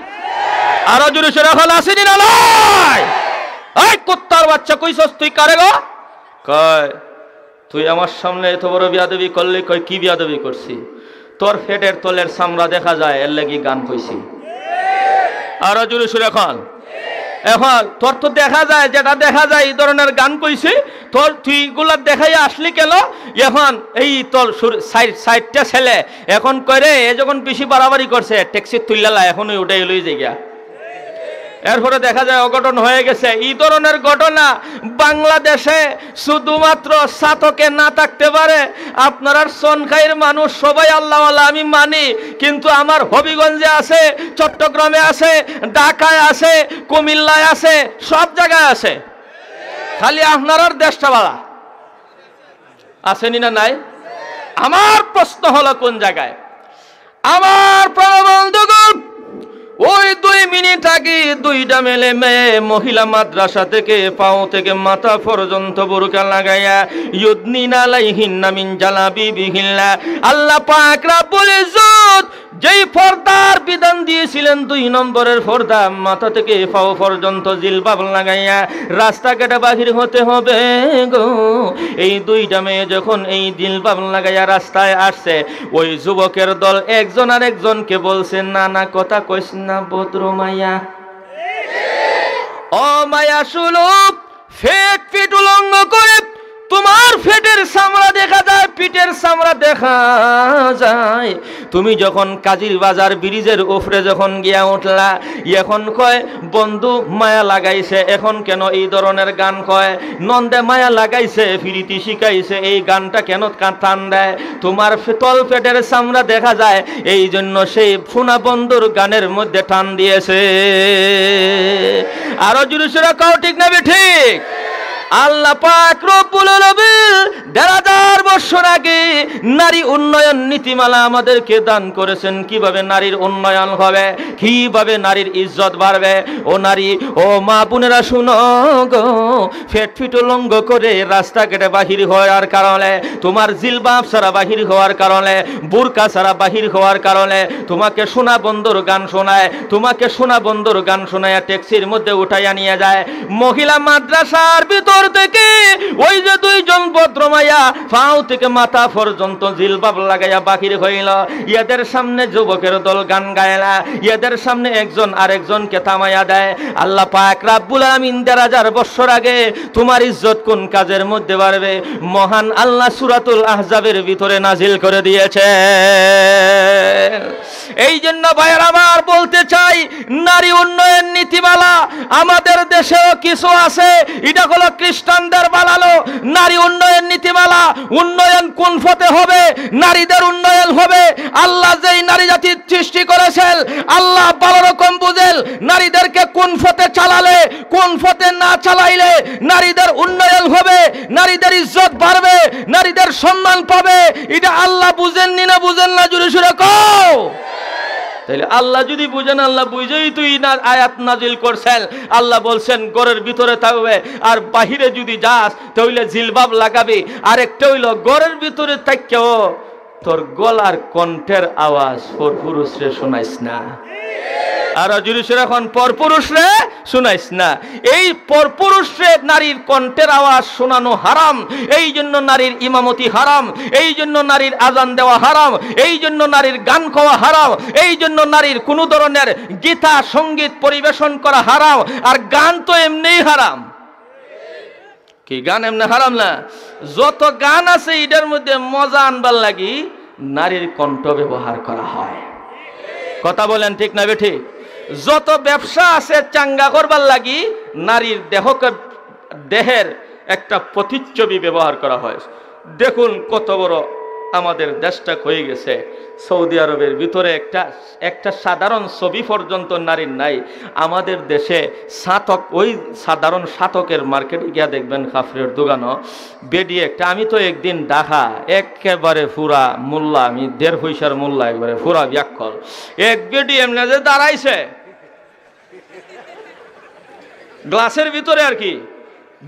আরো জোরে সরে এখন আসেনি না নাই? এই কুত্তার বাচ্চা কইছস তুই কারে গো? কয় তুই আমার সামনে এত বড় বিয়াদবি করলি। কয় কি বিয়াদবি করছি? তোর ফেটের তলের চামড়া দেখা যায় এর লাগি গান কইছি। আরো জোরে সরে এখন তোর তো দেখা যায়, যেটা দেখা যায় এই ধরনের গান কইছি, তোর তুই গুলা দেখাই আসলি কেন? এখন এই তোর সাইডটা ছেলে এখন করে এ যখন বেশি বাড়াবাড়ি করছে ট্যাক্সি তুললা এখন ওটাই লই যাইয়া, এরপরে দেখা যায় অঘটন হয়ে গেছে। এই ধরনের ঘটনা বাংলাদেশে শুধুমাত্র সাতকে না থাকতে পারে। আপনারা সনখাইয়ের মানুষ সবাই আল্লাহওয়ালা আমি মানি, কিন্তু আমার হবিগঞ্জে আছে, চট্টগ্রামে আছে, ঢাকায় আছে, কুমিল্লায় আছে, সব জায়গায় আছে। খালি আপনার দেশটা বাড়া আসেনি না নাই? আমার প্রশ্ন হলো কোন জায়গায়? আমার প্রাণবন্ধুগণ, ওই 2 মিনিট আগে দুইটা মেলে মেয়ে মহিলা মাদ্রাসা থেকে পাও থেকে মাথা পর্যন্ত বোরকা লাগাইয়া ইউদনিনা আলাইহিন্না মিন জালাবিবিহিন্না, আল্লাহ পাক রব্বুল ইজ্জত যেই পর্দার বিধান দিয়েছিলেন 2 নম্বরের পর্দা, মাথা থেকে পাও পর্যন্ত জিলবাব লাগাইয়া রাস্তাঘাটে বাহির হতে হবে গো। এই দুইটা মেয়ে যখন এই জিলবাব লাগাইয়া রাস্তায় আসছে, ওই যুবকের দল একজন আর একজনকে বলছে, না না কথা কইস না ভদ্র মাইয়া, ও মায়া সুলভ ফেট ফিট উলঙ্গ করে তোমার ফেটের চামড়া দেখা যায়, পিঠের চামড়া দেখা যায়। তুমি যখন কাজীর বাজার ব্রিজের উপরে যখন গিয়া উঠলা, এখন কয় বন্ধু মায়া লাগাইছে, এখন কেন এই ধরনের গান কয়? নন্দে মায়া লাগাইছে, ফিরিতি শিখাইছে, এই গানটা কেন টান দেয়? তোমার তল পেটের চামড়া দেখা যায়, এই জন্য সেই সোনা বন্ধুর গানের মধ্যে টান দিয়েছে। আরো জোরে সোরে কও ঠিক না ঠিক? আল্লাহ পাক রব্বুল আলামিন ১,৫০০ বছর আগে নারী উন্নয়ন নীতিমালা আমাদেরকে দান করেছেন। কিভাবে নারীর উন্নয়ন হবে, কিভাবে নারীর ইজ্জত বাড়বে। ও নারী, ও মা বোনেরা শুনো গো, ফেট ফিট উলঙ্গ করে রাস্তাঘাটে বাহির হওয়ার কারণে, তোমার জিলবাব ছাড়া বাহির হওয়ার কারণে, বুরকা ছাড়া বাহির হওয়ার কারণে তোমাকে সোনা বন্ধুর গান শোনায়, তোমাকে সোনা বন্ধুর গান শোনায় ট্যাক্সির মধ্যে উঠাইয়া নিয়ে যায়। মহিলা মাদ্রাসার ভিতর থেকে ওই যে 2 জন ভদ্রমাইয়া পাও থেকে মাথা পর্যন্ত জিলবাব লাগাইয়া বাহির হইল। ইয়াদের সামনে যুবকের দল গান গায়লা, ইয়াদের সামনে একজন আরেকজনকে থামাইয়া দেয়। আল্লাহ পাক রব্বুল আলামিন ১,৫০০ বছর আগে তোমার ইজ্জত কোন কাজের মধ্যে বাড়বে, মহান আল্লাহ সূরাতুল আহজাবের ভিতরে নাজিল করে দিয়েছে। এই জন্য ভাইয়ের আমার বলতে চাই, নারী উন্নয়ন নীতিমালা আমাদের দেশেও কিছু আছে, এটা হলো খ্রিস্টানদের বানালো নারী উন্নয়ন নীতিমালা। উন্নয়ন কোন পথে হবে? নারীদের উন্নয়ন হবে। আল্লাহ যেই নারী জাতি সৃষ্টি করেছেন, আল্লাহ ভালো রকম বুঝেন নারীদেরকে কোন পথে চালালে, কোন পথে না চালাইলে নারীদের উন্নয়ন হবে, নারীদের ইজ্জত বাড়বে, নারীদের সম্মান পাবে। এটা আল্লাহ বুঝেননি না বুঝেন না? জোরে সুরে কও। তাইলে আল্লাহ যদি বুঝেন, আল্লাহ বুঝেই তুই না আয়াত নাজিল করছেন। আল্লাহ বলছেন ঘরের ভিতরে থাকবে, আর বাহিরে যদি যাস তাহলে জিলবাব লাগাবি। আরেকটা হইল ঘরের ভিতরে থাকলেও তোর গলার কণ্ঠের আওয়াজ পরপুরুষরে শোনাইস না। আর জুরিসের এখন পরপুরুষরে শোনাইস না। এই পরপুরুষরে নারীর কণ্ঠের আওয়াজ শোনানো হারাম। এই জন্য নারীর ইমামতি হারাম, এই জন্য নারীর আজান দেওয়া হারাম, এই জন্য নারীর গান গাওয়া হারাম, এই জন্য নারীর কোনো ধরনের গীতা সঙ্গীত পরিবেশন করা হারাম। আর গান তো এমনিই হারাম। কি গান এমনি হারাম না? যত গান আছে এটার মধ্যে মজা আনবার লাগি নারীর কণ্ঠ ব্যবহার করা হয়। কথা বলেন ঠিক না বেঠিক? যত ব্যবসা আছে চাঙ্গা করবার লাগি নারীর দেহের একটা প্রতিচ্ছবি ব্যবহার করা হয়। দেখুন কত বড় আমাদের দেশটা হয়ে গেছে। সৌদি আরবের ভিতরে একটা সাধারণ ছবি পর্যন্ত নারীর নাই। আমাদের দেশে সাতক, ওই সাধারণ সাতকের মার্কেটে গিয়া দেখবেন কাফরের দোকানও বেডি একটা। আমি তো একদিন ঢাকা একেবারে ফুরা মোল্লা, আমি 1.5 পয়সার মোল্লা, একবারে ফুরা ব্যাকল এক বেডি এমনি যে দাঁড়াইছে গ্লাসের ভিতরে আর কি,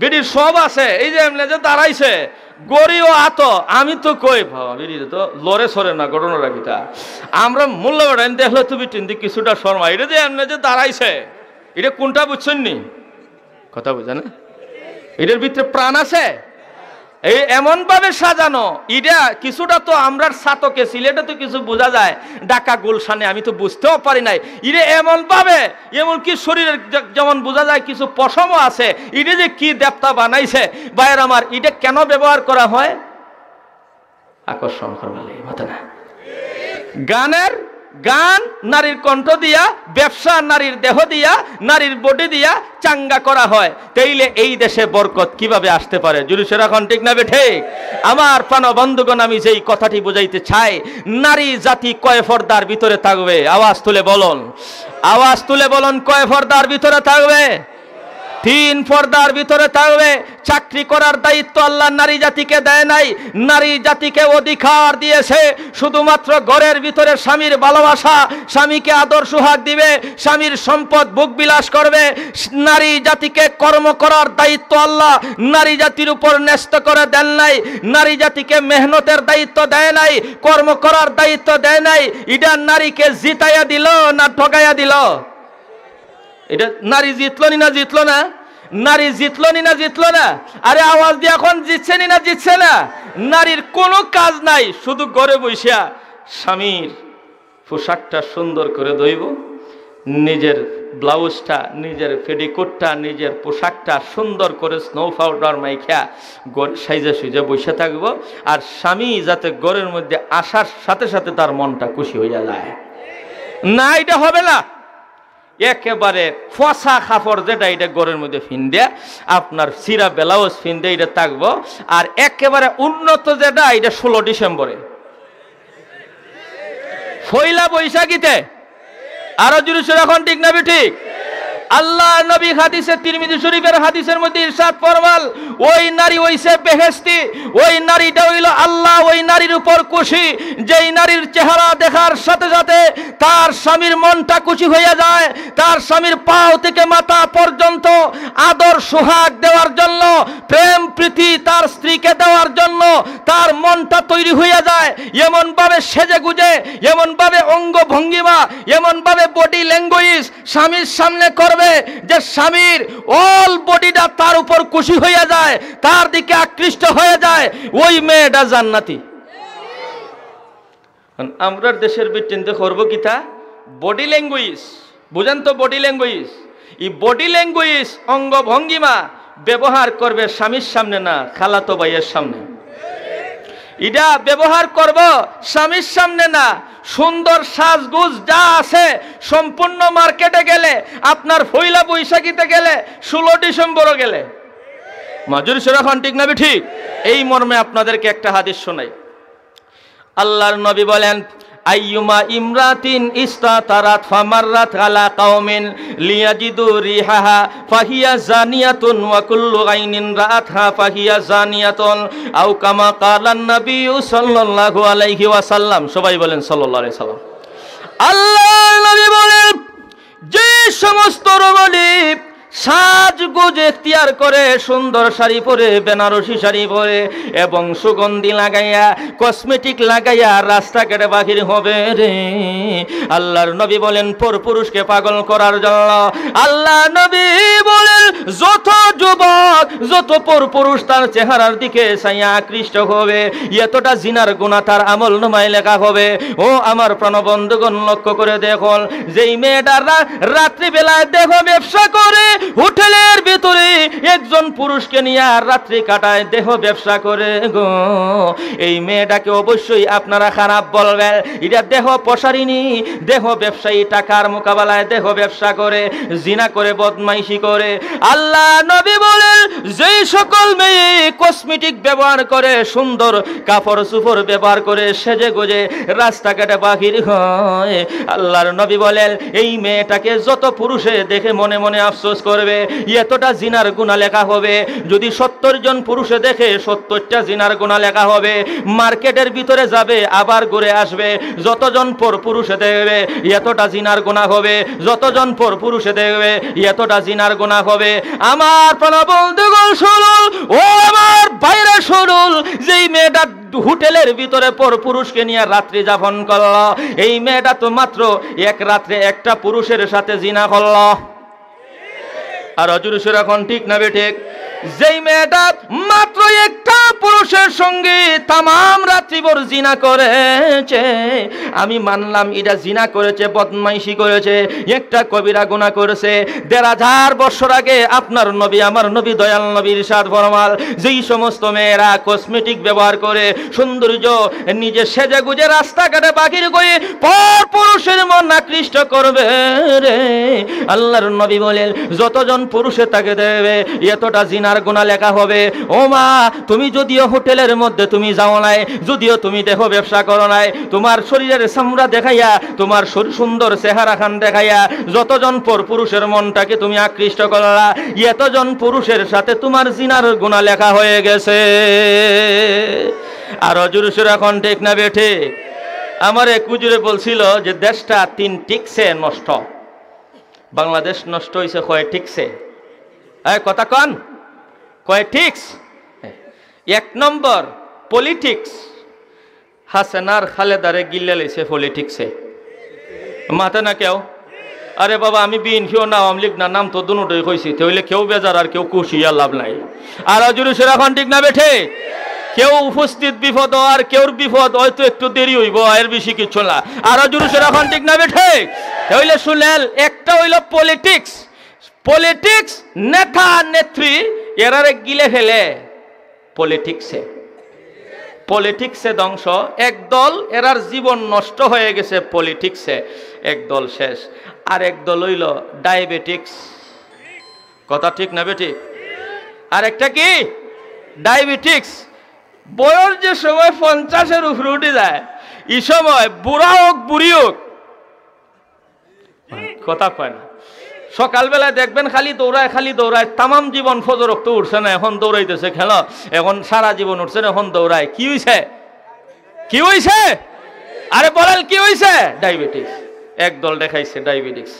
বেডির সব আছে, এই যে এমনি যে দাঁড়াইছে গড়িও আত। আমি তো কই বেডি তো লড়ে সরে না, ঘটনা রাখিতা আমরা মূল্য বেড়াই দেখলে তুমি টিন্দি কিছুটা শর্মা। এটা যে এমনি যে দাঁড়াইছে এটা কোনটা বুঝছেন নি? কথা বুঝা না? এটার ভিতরে প্রাণ আছে। এই এমন ভাবে সাজানো, এটা কিছুটা তো আমরা সাতকে সিলেটে তো কিছু বোঝা যায়, ঢাকা গুলশানে আমি তো বুঝতেও পারি নাই। এটা এমন ভাবে, এমনকি শরীরের যেমন বোঝা যায় কিছু পশমও আছে। এটা যে কি দেবতা বানাইছে ভাইয়ের আমার, এটা কেন ব্যবহার করা হয়? আকর্ষণ করবার লাগে, মতো না? গান নারীর কণ্ঠ দিয়া, ব্যবসা নারীর দেহ দিয়া, নারীর বডি দিয়া চাঙ্গা করা হয়। তাইলে এই দেশে বরকত কিভাবে আসতে পারে? জুরিসের এখন ঠিক না ঠিক? আমার প্রাণ বন্ধুগণ, আমি যেই কথাটি বুঝাইতে চাই, নারী জাতি কয় পর্দার ভিতরে থাকবে? আওয়াজ তুলে বলুন, আওয়াজ তুলে বলুন, কয় পর্দার ভিতরে থাকবে? 3 পর্দার ভিতরে থাকবে। চাকরি করার দায়িত্ব আল্লাহ নারী জাতিকে দেয় নাই। নারী জাতিকে অধিকার দিয়েছে শুধুমাত্র ঘরের ভিতরে স্বামীর ভালোবাসা, স্বামীকে আদর সোহাগ দিবে, স্বামীর সম্পদ ভোগ বিলাস করবে। নারী জাতিকে কর্ম করার দায়িত্ব আল্লাহ নারী জাতির উপর ন্যস্ত করে দেন নাই। নারী জাতিকে মেহনতের দায়িত্ব দেয় নাই, কর্ম করার দায়িত্ব দেয় নাই। এটা নারীকে জিতাইয়া দিল না ঠকাইয়া দিল? এটা নারী জিতলো না জিতলো না? নারী জিতলো না জিতলো না? আরে আওয়াজ দিয়ে এখন জিতছে না জিতছে না? নারীর কোনো কাজ নাই, শুধু ঘরে বসিয়া স্বামীর পোশাকটা সুন্দর করে ধইব, নিজের ব্লাউজটা, নিজের পেটিকোটটা, নিজের পোশাকটা সুন্দর করে স্নো পাউডার মাইখা ঘরে সাইজে সুইজে বসে থাকবো। আর স্বামী যাতে ঘরের মধ্যে আসার সাথে সাথে তার মনটা খুশি হইয়া যায়। না, এটা হবে না। একেবারে ফসা কাপড় যেটা, এটা ঘরের মধ্যে ফিন্দে, আপনার সিরা ব্লাউজ ফিন্দে এটা থাকবো। আর একেবারে উন্নত যেটা, এটা 16 ডিসেম্বরে, পয়লা বৈশাখীতে। আরো জুড়ে এখন ঠিক না ঠিক? আল্লাহ নবী হাদিসে, তিরমিজি শরীফের হাদিসের মধ্যে ইরশাদ ফরমান, ওই নারী হইছে বেহেশতি, ওই নারীটা হইল আল্লাহ ওই নারীর উপর খুশি যেই নারীর চেহারা দেখার সাথে সাথে তার স্বামীর মনটা খুশি হয়ে যায়। তার স্বামীর পাও থেকে মাথা পর্যন্ত আদর সোহাগ দেওয়ার জন্য, প্রেম প্রীতি তার স্ত্রীকে দেওয়ার জন্য তার মনটা তৈরি হয়ে যায়। এমন ভাবে সেজে গুজে, এমন ভাবে অঙ্গ ভঙ্গিমা, এমন ভাবে বডি ল্যাঙ্গুয়েজ স্বামীর সামনে করবে যে স্বামীর অল বডিটা তার উপর খুশি হয়ে যায়, তার দিকে আকৃষ্ট হয়ে যায়। ওই মেয়েটা জান্নাতি। আমরা দেশের বিচিন্তে করবো কিতা? বডি ল্যাঙ্গুয়েজ বুঝেন তো? বডি ল্যাঙ্গুয়েজ, এই বডি ল্যাঙ্গুয়েজ অঙ্গ ভঙ্গিমা ব্যবহার করবে স্বামীর সামনে না, খালাতো ভাইয়ের সামনে। এটা ব্যবহার করব স্বামীর সামনে না। সুন্দর সাজগুজ যা আছে সম্পূর্ণ মার্কেটে গেলে, আপনার পয়লা বৈশাখীতে গেলে, 16 ডিসেম্বরও গেলে, মাজুরি সেরকম ঠিক না ঠিক? এই মর্মে আপনাদেরকে একটা হাদিস শোনাই। আল্লাহর নবী বলেন, আইয়ুমা ইমরাতিন ইস্তাতারাত ফামাররাত আলা কাওমিন লিয়াজিদু রিহাহা ফাহিয়া জানিয়াতুন ওয়া কুল্লু আইনিন রাআতহা ফাহিয়া জানিয়াতুন আও কামা ক্বালান নবী সাল্লাল্লাহু আলাইহি ওয়াসাল্লাম। সবাই বলেন সাল্লাল্লাহু আলাইহি সাল্লাম। আল্লাহ সমস্ত রমণী সাজগোজ এখতিয়ার করে সুন্দর শাড়ি পরে, বেনারসি শাড়ি পরে এবং সুগন্ধি লাগাইয়া কসমেটিক লাগাইয়া রাস্তাঘাটে বাহির হবে রে, আল্লাহর নবী বলেন পরপুরুষকে পাগল করার জন্য আল্লাহ নবী বলেন যত যুবক যত পরপুরুষ তার চেহারার দিকে চাইয়া আকৃষ্ট হবে, এতটা জিনার গুনাহ তার আমল নামায় লেখা হবে। ও আমার প্রাণবন্ধুগণ, লক্ষ্য করে দেখুন, যেই মেয়েটারা রাত্রিবেলায় দেহ ব্যবসা করে, হোটেলের ভিতরে একজন পুরুষকে নিয়ে রাত্রি কাটায়, দেহ ব্যবসা করে গো, এই মেয়েটাকে অবশ্যই আপনারা খারাপ বলবেন। এটা দেহ প্রসারিণী, দেহ ব্যবসায়ী, টাকার মোকাবেলায় দেহ ব্যবসা করে, জিনা করে, বদমাইশি করে। আল্লাহ নবী বলেন যেই সকল মেয়ে কসমেটিক ব্যবহার করে, সুন্দর কাপড় চোপড় ব্যবহার করে, সেজে গুজে রাস্তাঘাটে বাহির হয়, আল্লাহর নবী বলেন এই মেয়েটাকে যত পুরুষে দেখে মনে মনে আফসোস করবে, এতটা জিনার গুনাহ লেখা হবে। যদি 70 জন পুরুষে দেখে 70টা জিনার গুনাহ লেখা হবে। মার্কেটের ভিতরে যাবে, আবার ঘুরে আসবে, যতজন পর পুরুষে দেখবে এতটা জিনার গুনাহ হবে, যতজন পর পুরুষে দেখবে এতটা জিনার গুনাহ হবে। আমার প্রাণবন্ধুগণ শুনুন, ও আমার বাইরে শুনুন, যেই মেয়েটা হোটেলের ভিতরে পর পুরুষকে নিয়ে রাত্রি যাপন করল, এই মেয়েটা তো মাত্র এক রাত্রে একটা পুরুষের সাথে জিনা করল। আর অজুরুষের এখন ঠিক না বেঠিক? যেই মেয়েটা মাত্র একটা পুরুষের সঙ্গে তামাম রাত্রিভর জিনা করেছে, আমি মানলাম এটা জিনা করেছে, বদমাইশি করেছে, একটা কবিরা গুনাহ করেছে। 1500 বছর আগে আপনার নবী, আমার নবী, দয়াল নবী ইরশাদ ফরমাল, যেই সমস্ত মেয়েরা কসমেটিক ব্যবহার করে, সৌন্দর্য নিজে সেজে গুজে রাস্তাঘাটে বাহির করে পর পুরুষের মন আকৃষ্ট করবে রে, আল্লাহর নবী বলেন যতজন পুরুষে তাকে দেবে এতটা জিনার গুনাহ লেখা হবে। ও মা, তুমি যদিও হোটেলের মধ্যে তুমি যাও নাই, যদিও তুমি দেহ ব্যবসা করো নাই, তোমার শরীরের চামড়া দেখাইয়া, তোমার সুন্দর চেহারা খান দেখাইয়া যতজন পর পুরুষের মনটাকে তুমি আকৃষ্ট করলা, এতজন পুরুষের সাথে তোমার জিনার গুনাহ লেখা হয়ে গেছে। আর অজুরুষের এখন ঠিক না বেঠে? আমার এক হুজুরে বলছিল যে দেশটা 3 টিকসে নষ্ট, বাংলাদেশ নষ্ট হয়েছে কয় টিকসে? কথা কন, কয় টিক্স? 1 নম্বর পলিটিক্স, হাসিনার খালেদারে গিল্লে লেছে পলিটিক্সে, মাথা না কেউ? আরে বাবা, আমি বিএনপিও না, আওয়ামী লীগ না, নাম তো দুটোই কইছি, তাহলে কেউ বেজার আর কেউ খুশি, আর লাভ নাই। আর জুরুসের এখন ঠিক না বেঠে? কেউ উপস্থিত বিপদ আর কেউর বিপদ হয়তো একটু দেরি হইব, এর বেশি কিছু না। আর জুরুসের এখন ঠিক না বেঠে? তাহলে শুনলেন, একটা হইল পলিটিক্স, পলিটিক্স নেতা নেত্রী এরারে গিলে ফেলে পলিটিক্সে, পলিটিক্সে ধ্বংস। একদল এরার জীবন নষ্ট হয়ে গেছে পলিটিক্সে, একদল শেষ। আর একদল হইল ডায়াবেটিক্স, কথা ঠিক না বেটি? আর একটা কি? ডায়াবেটিক্স। বয়স যে সময় 50-এর উপরে উঠে যায়, এই সময় বুড়া হোক বুড়ি হোক, কথা কয় না, সকালবেলায় দেখবেন খালি দৌড়ায়, খালি দৌড়ায়, তামাম জীবন ফজর রক্ত উঠছে না, এখন দৌড়াইতেছে খেলা, এখন সারা জীবন উঠছে না, এখন দৌড়ায়। কি হইছে? কি হইছে? আরে বলেন কি হইছে? ডায়াবেটিক্স। একদল দেখাইছে ডায়াবেটিক্স।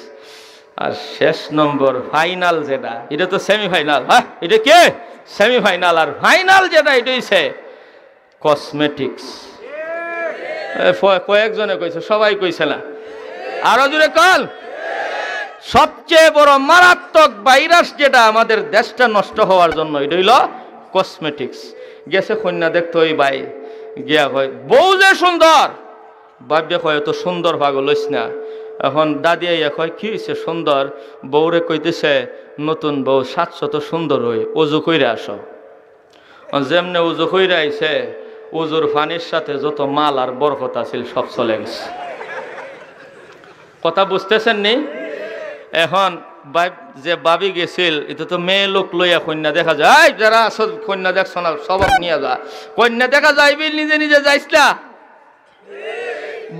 আর শেষ নম্বর ফাইনাল যেটা, এটা তো সেমিফাইনাল, হ্যাঁ এটা কে? সেমিফাইনাল। আর ফাইনাল যেটা, এটা হইছে কসমেটিক্স। কয়েকজনে কইছে, সবাই কইছে না। আরো জোরে কল। সবচেয়ে বড় মারাত্মক ভাইরাস যেটা আমাদের দেশটা নষ্ট হওয়ার জন্য, এটা হইল কসমেটিক্স। গেছে কন্যা দেখতো, ওই ভাই গিয়া কয় বউ যে সুন্দর, ভাববে কয় তো সুন্দর পাগল হইস না। এখন দাদি আইয়া কয় কি হয়েছে সুন্দর? বউরে কইতেছে নতুন বউ 700 সুন্দর হই, অজু কইরে আসো। যেমনে উজু কইরে আইছে, উজুর পানির সাথে যত মাল আর বরকত আছিল সব চলে গেছে। কথা বুঝতেছেন নি? এখন যে বাবি গেছিল, এটা তো মেয়ে লোক লইয়া কন্যা দেখা যায়, যারা কন্যা দেখছো না সবাই নিয়ে যা, কন্যা দেখা যাইবি নিজে নিজে যাইস না,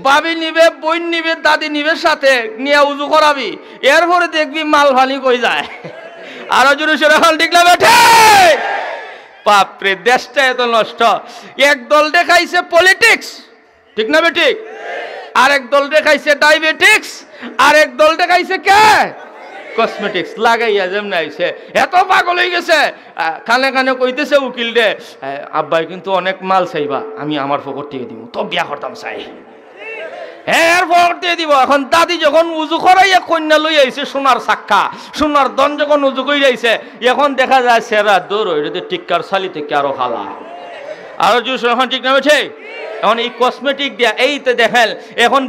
বাবি নিবে, বোন নিবে, দাদি নিবে, সাথে নিয়ে উজু করাবি, এরপরে দেখবি মাল ফানি কই যায়। আরো জোরে সরে হল ঠিক না বেঠে? বাপরে, দেশটা এত নষ্ট। একদল দেখাইছে পলিটিক্স, ঠিক না বেঠিক? আরেক দল দেখাইছে ডায়াবেটিক্স, আরেক দল দেখাইছে কে? কসমেটিক্স লাগাইয়া যেমন আইছে এত পাগল হয়ে গেছে। কানে কানে কইতেছে উকিল রে, আব্বাই কিন্তু অনেক মাল চাইবা, আমি আমার পকেট থেকে দিব, তো বিয়া করতাম চাই, হ্যাঁ পকেট দিয়ে দিব। এখন দাদি যখন উজু করাইয়া কন্যা লই আইছে সোনার সাক্ষা, সোনার দন যখন উজু করে আইছে, এখন দেখা যায় সেরা দৌড় ওইটাতে টিক্কার শালি থেকে আরো খালা আরো জুস। এখন ঠিক না বেছে? এখন এই কসমেটিক দিয়া এইতে দেখেন, এখন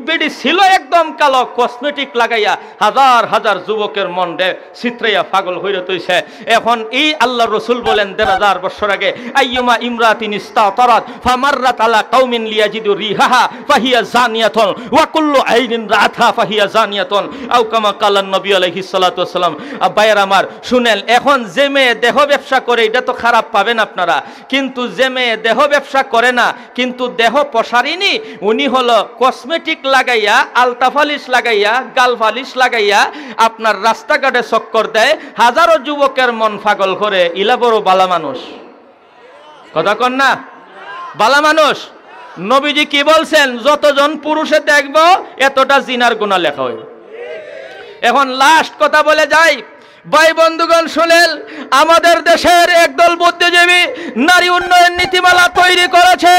বেডি ছিল একদম কালো, কসমেটিক লাগাইয়া হাজার হাজার যুবকের মন রে চিত্রাইয়া পাগল হইয়া তৈছে। এখন এই আল্লাহ রসুল বলেন ১,৫০০ বছর আগে, আইয়ুমা ইমরাতিন ইস্তাতারাত ফামাররাত আলা কওমিন লিয়াজিদু রিহাহা ফাহিয়া জানিয়াতুন ওয়া কুল্লু আইনিন রাথা ফাহিয়া জানিয়াতুন আও কামা কালান নবী আলাইহিস সালাতু ওয়াস সালাম। ভাইয়ের আমার শুনেন, এখন যে মেয়ে দেহ ব্যবসা করে এটা তো খারাপ পাবেন আপনারা, কিন্তু যে মেয়ে দেহ ব্যবসা করে না কিন্তু দেহ প্রসারিনী, উনি হলো কসমেটিক লাগাইয়া, আলতা ফালিশ লাগাইয়া, গাল ফালিশ লাগাইয়া আপনার রাস্তাঘাটে চক্কর দেয়, হাজারো যুবকের মন পাগল করে। ইলা বড় বালা মানুষ, কথা কন না, বালা মানুষ। নবীজি কি বলছেন? যতজন পুরুষে দেখবো এতটা জিনার গুনাহ লেখা হইবে। এখন লাস্ট কথা বলে যাই, ভাই বন্ধুগণ শুনেন, আমাদের দেশের একদল বুদ্ধিজীবী নারী উন্নয়ন নীতিমালা তৈরি করেছে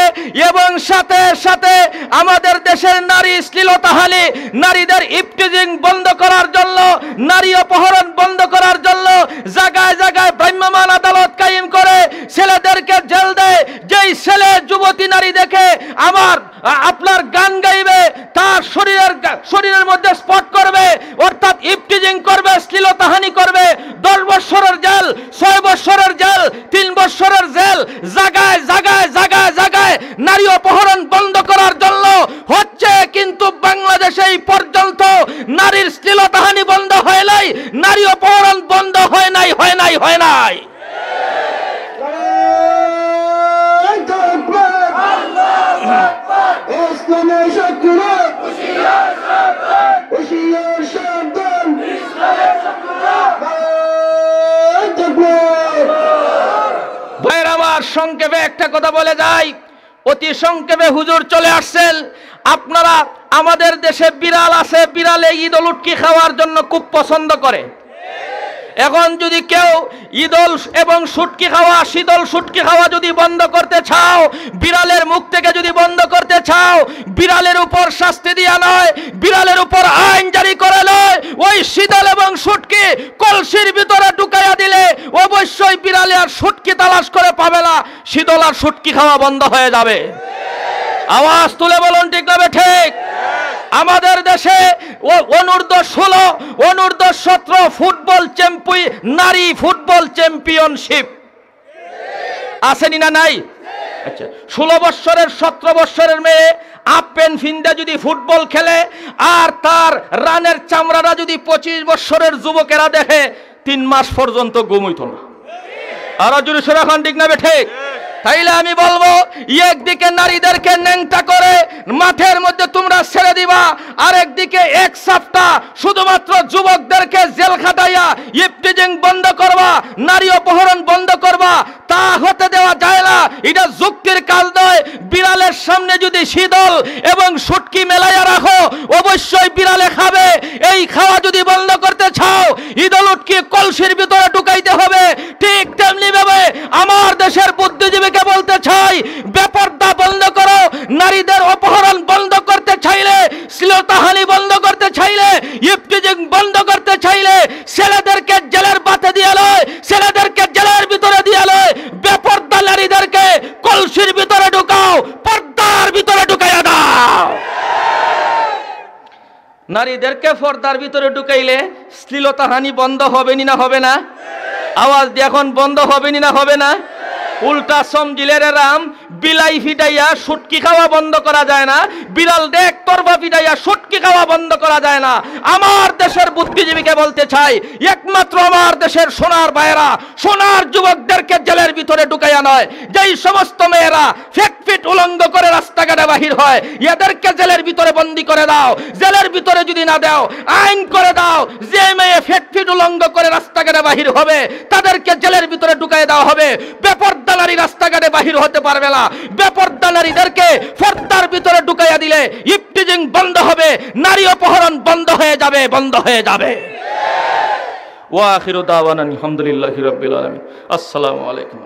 এবং সাথে সাথে আমাদের দেশের নারী শ্লীলতাহানি, নারীদের ইফটিজিং বন্ধ করার জন্য, নারী অপহরণ বন্ধ করার জন্য জায়গায় জায়গায় ভ্রাম্যমাণ আদালত কায়েম করে ছেলেদেরকে জেল দেয়। যেই ছেলে যুবতী নারী দেখে আপনার গান গাইবে, তার শরীরের মধ্যে স্পট করবে, অর্থাৎ ইফটিজিং করবে, শ্লীলতাহানি করবে, 10 বছরের জেল, 6 বছরের জেল, 3 বছরের জেল। জায়গায় জায়গায় জায়গায় জায়গায় নারী অপহরণ বন্ধ করার জন্য হচ্ছে, কিন্তু বাংলাদেশে এই পর্যন্ত নারীর শ্লীলতাহানি বন্ধ হয় নাই, নারী অপহরণ বন্ধ হয় নাই, হয় নাই, হয় নাই। ভাইয়ের আমার, সংক্ষেপে একটা কথা বলে যাই, অতি সংক্ষেপে হুজুর চলে আসছেন। আপনারা, আমাদের দেশে বিড়াল আছে, বিড়ালে ঈদল উটকি খাওয়ার জন্য খুব পছন্দ করে। এখন যদি কেউ ঈদল এবং শুটকি খাওয়া, শীতল শুটকি খাওয়া যদি বন্ধ করতে চাও, বিড়ালের মুখ থেকে যদি বন্ধ করতে চাও, বিড়ালের উপর শাস্তি দেয়া নয়, বিড়ালের উপর আইন জারি করে নয়, ওই শীতল এবং শুটকি কলসির ভিতরে ঢুকাইয়া দিলে অবশ্যই বিড়ালে আর শুটকি তালাশ করে পাবে না, শীতল আর শুটকি খাওয়া বন্ধ হয়ে যাবে। আওয়াজ তুলে বলুন ঠিক না ঠিক? আমাদের দেশে অনূর্ধ্ব-16, অনূর্ধ্ব-17 ফুটবল নারী ফুটবল চ্যাম্পিয়নশিপ আসেনি না নাই? আচ্ছা, 16 বছরের 17 বছরের মেয়ে আপ প্যান্ট ফিন্দা যদি ফুটবল খেলে, আর তার রানের চামড়াটা যদি 25 বছরের যুবকেরা দেখে, 3 মাস পর্যন্ত ঘুমাইতো না। আর যদি সেরকম ঠিক না ঠিক? তাইলে আমি বলবো, একদিকে নারীদেরকে ন্যাংটা করে মাঠের মধ্যে তোমরা ছেড়ে দিবা, আর একদিকে এক সপ্তাহ শুধুমাত্র যুবকদেরকে জেল খাটাইয়া ইফটিজিং বন্ধ করবা, নারী অপহরণ বন্ধ করবা, তা হতে দেওয়া যায় না। এটা যুক্তির কাজ নয়। বিড়ালের সামনে যদি শীতল এবং শুটকি মেলাইয়া রাখো, অবশ্যই বিড়ালে খাবে। এই খাওয়া যদি বন্ধ করতে চাও, ঈদল উটকি কলসির ভিতরে ঢুকাইতে হবে। ঠিক তেমনি ভাবে আমার দেশের বুদ্ধিজীবীকে বলতে চাই, বেপরদা বন্ধ করো। নারীদের অপহরণ বন্ধ করতে চাইলে, শ্লীলতাহানি বন্ধ করতে চাইলে, ইফটিজিং বন্ধ করতে চাইলে, ছেলেদেরকে জেলের বাতে দিয়ে লয়, ছেলেদেরকে জেলের ভিতরে দিয়ে লয়, বেপরদা নারীদেরকে কলসির ভিতরে ঢুকাও, পর্দার ভিতরে ঢুকাইয়া দাও। নারীদেরকে পর্দার ভিতরে ঢুকাইলে শ্লীলতাহানি বন্ধ হবে না, হবে না? আওয়াজ দিয়ে এখন বন্ধ হবে না, হবে না? উল্টা সমজিলের রাম, বিলাই ফিটাইয়া শুটকি খাওয়া বন্ধ করা যায় না, বিড়াল দেখ তরবা ফিটাইয়া শুটকি খাওয়া বন্ধ করা যায় না। আমার দেশের বুদ্ধিজীবীকে বলতে চাই, একমাত্র আমার দেশের সোনার ভাইয়েরা, সোনার যুবকদেরকে জেলের ভিতরে ঢুকাইয়া নয়, যেই সমস্ত মেয়েরা ফিট উলঙ্গ করে রাস্তাঘাটে বাহির হয়, এদেরকে জেলের ভিতরে বন্দি করে দাও। জেলের ভিতরে যদি না দাও, আইন করে দাও, যে মেয়ে ফিট উলঙ্গ করে রাস্তাঘাটে বাহির হবে তাদেরকে জেলের ভিতরে ঢুকাই দেওয়া হবে। বেপরদা নারী রাস্তাঘাটে বাহির হতে পারবে না। বেপরদা নারীদেরকে পর্দার ভিতরে ঢুকাইয়া দিলে ইফটিজিং বন্ধ হবে, নারী অপহরণ বন্ধ হয়ে যাবে, বন্ধ হয়ে যাবে। ওয়া আখিরু দাওয়ানা আলহামদুলিল্লাহি রাব্বিল আলামিন। আসসালামু আলাইকুম।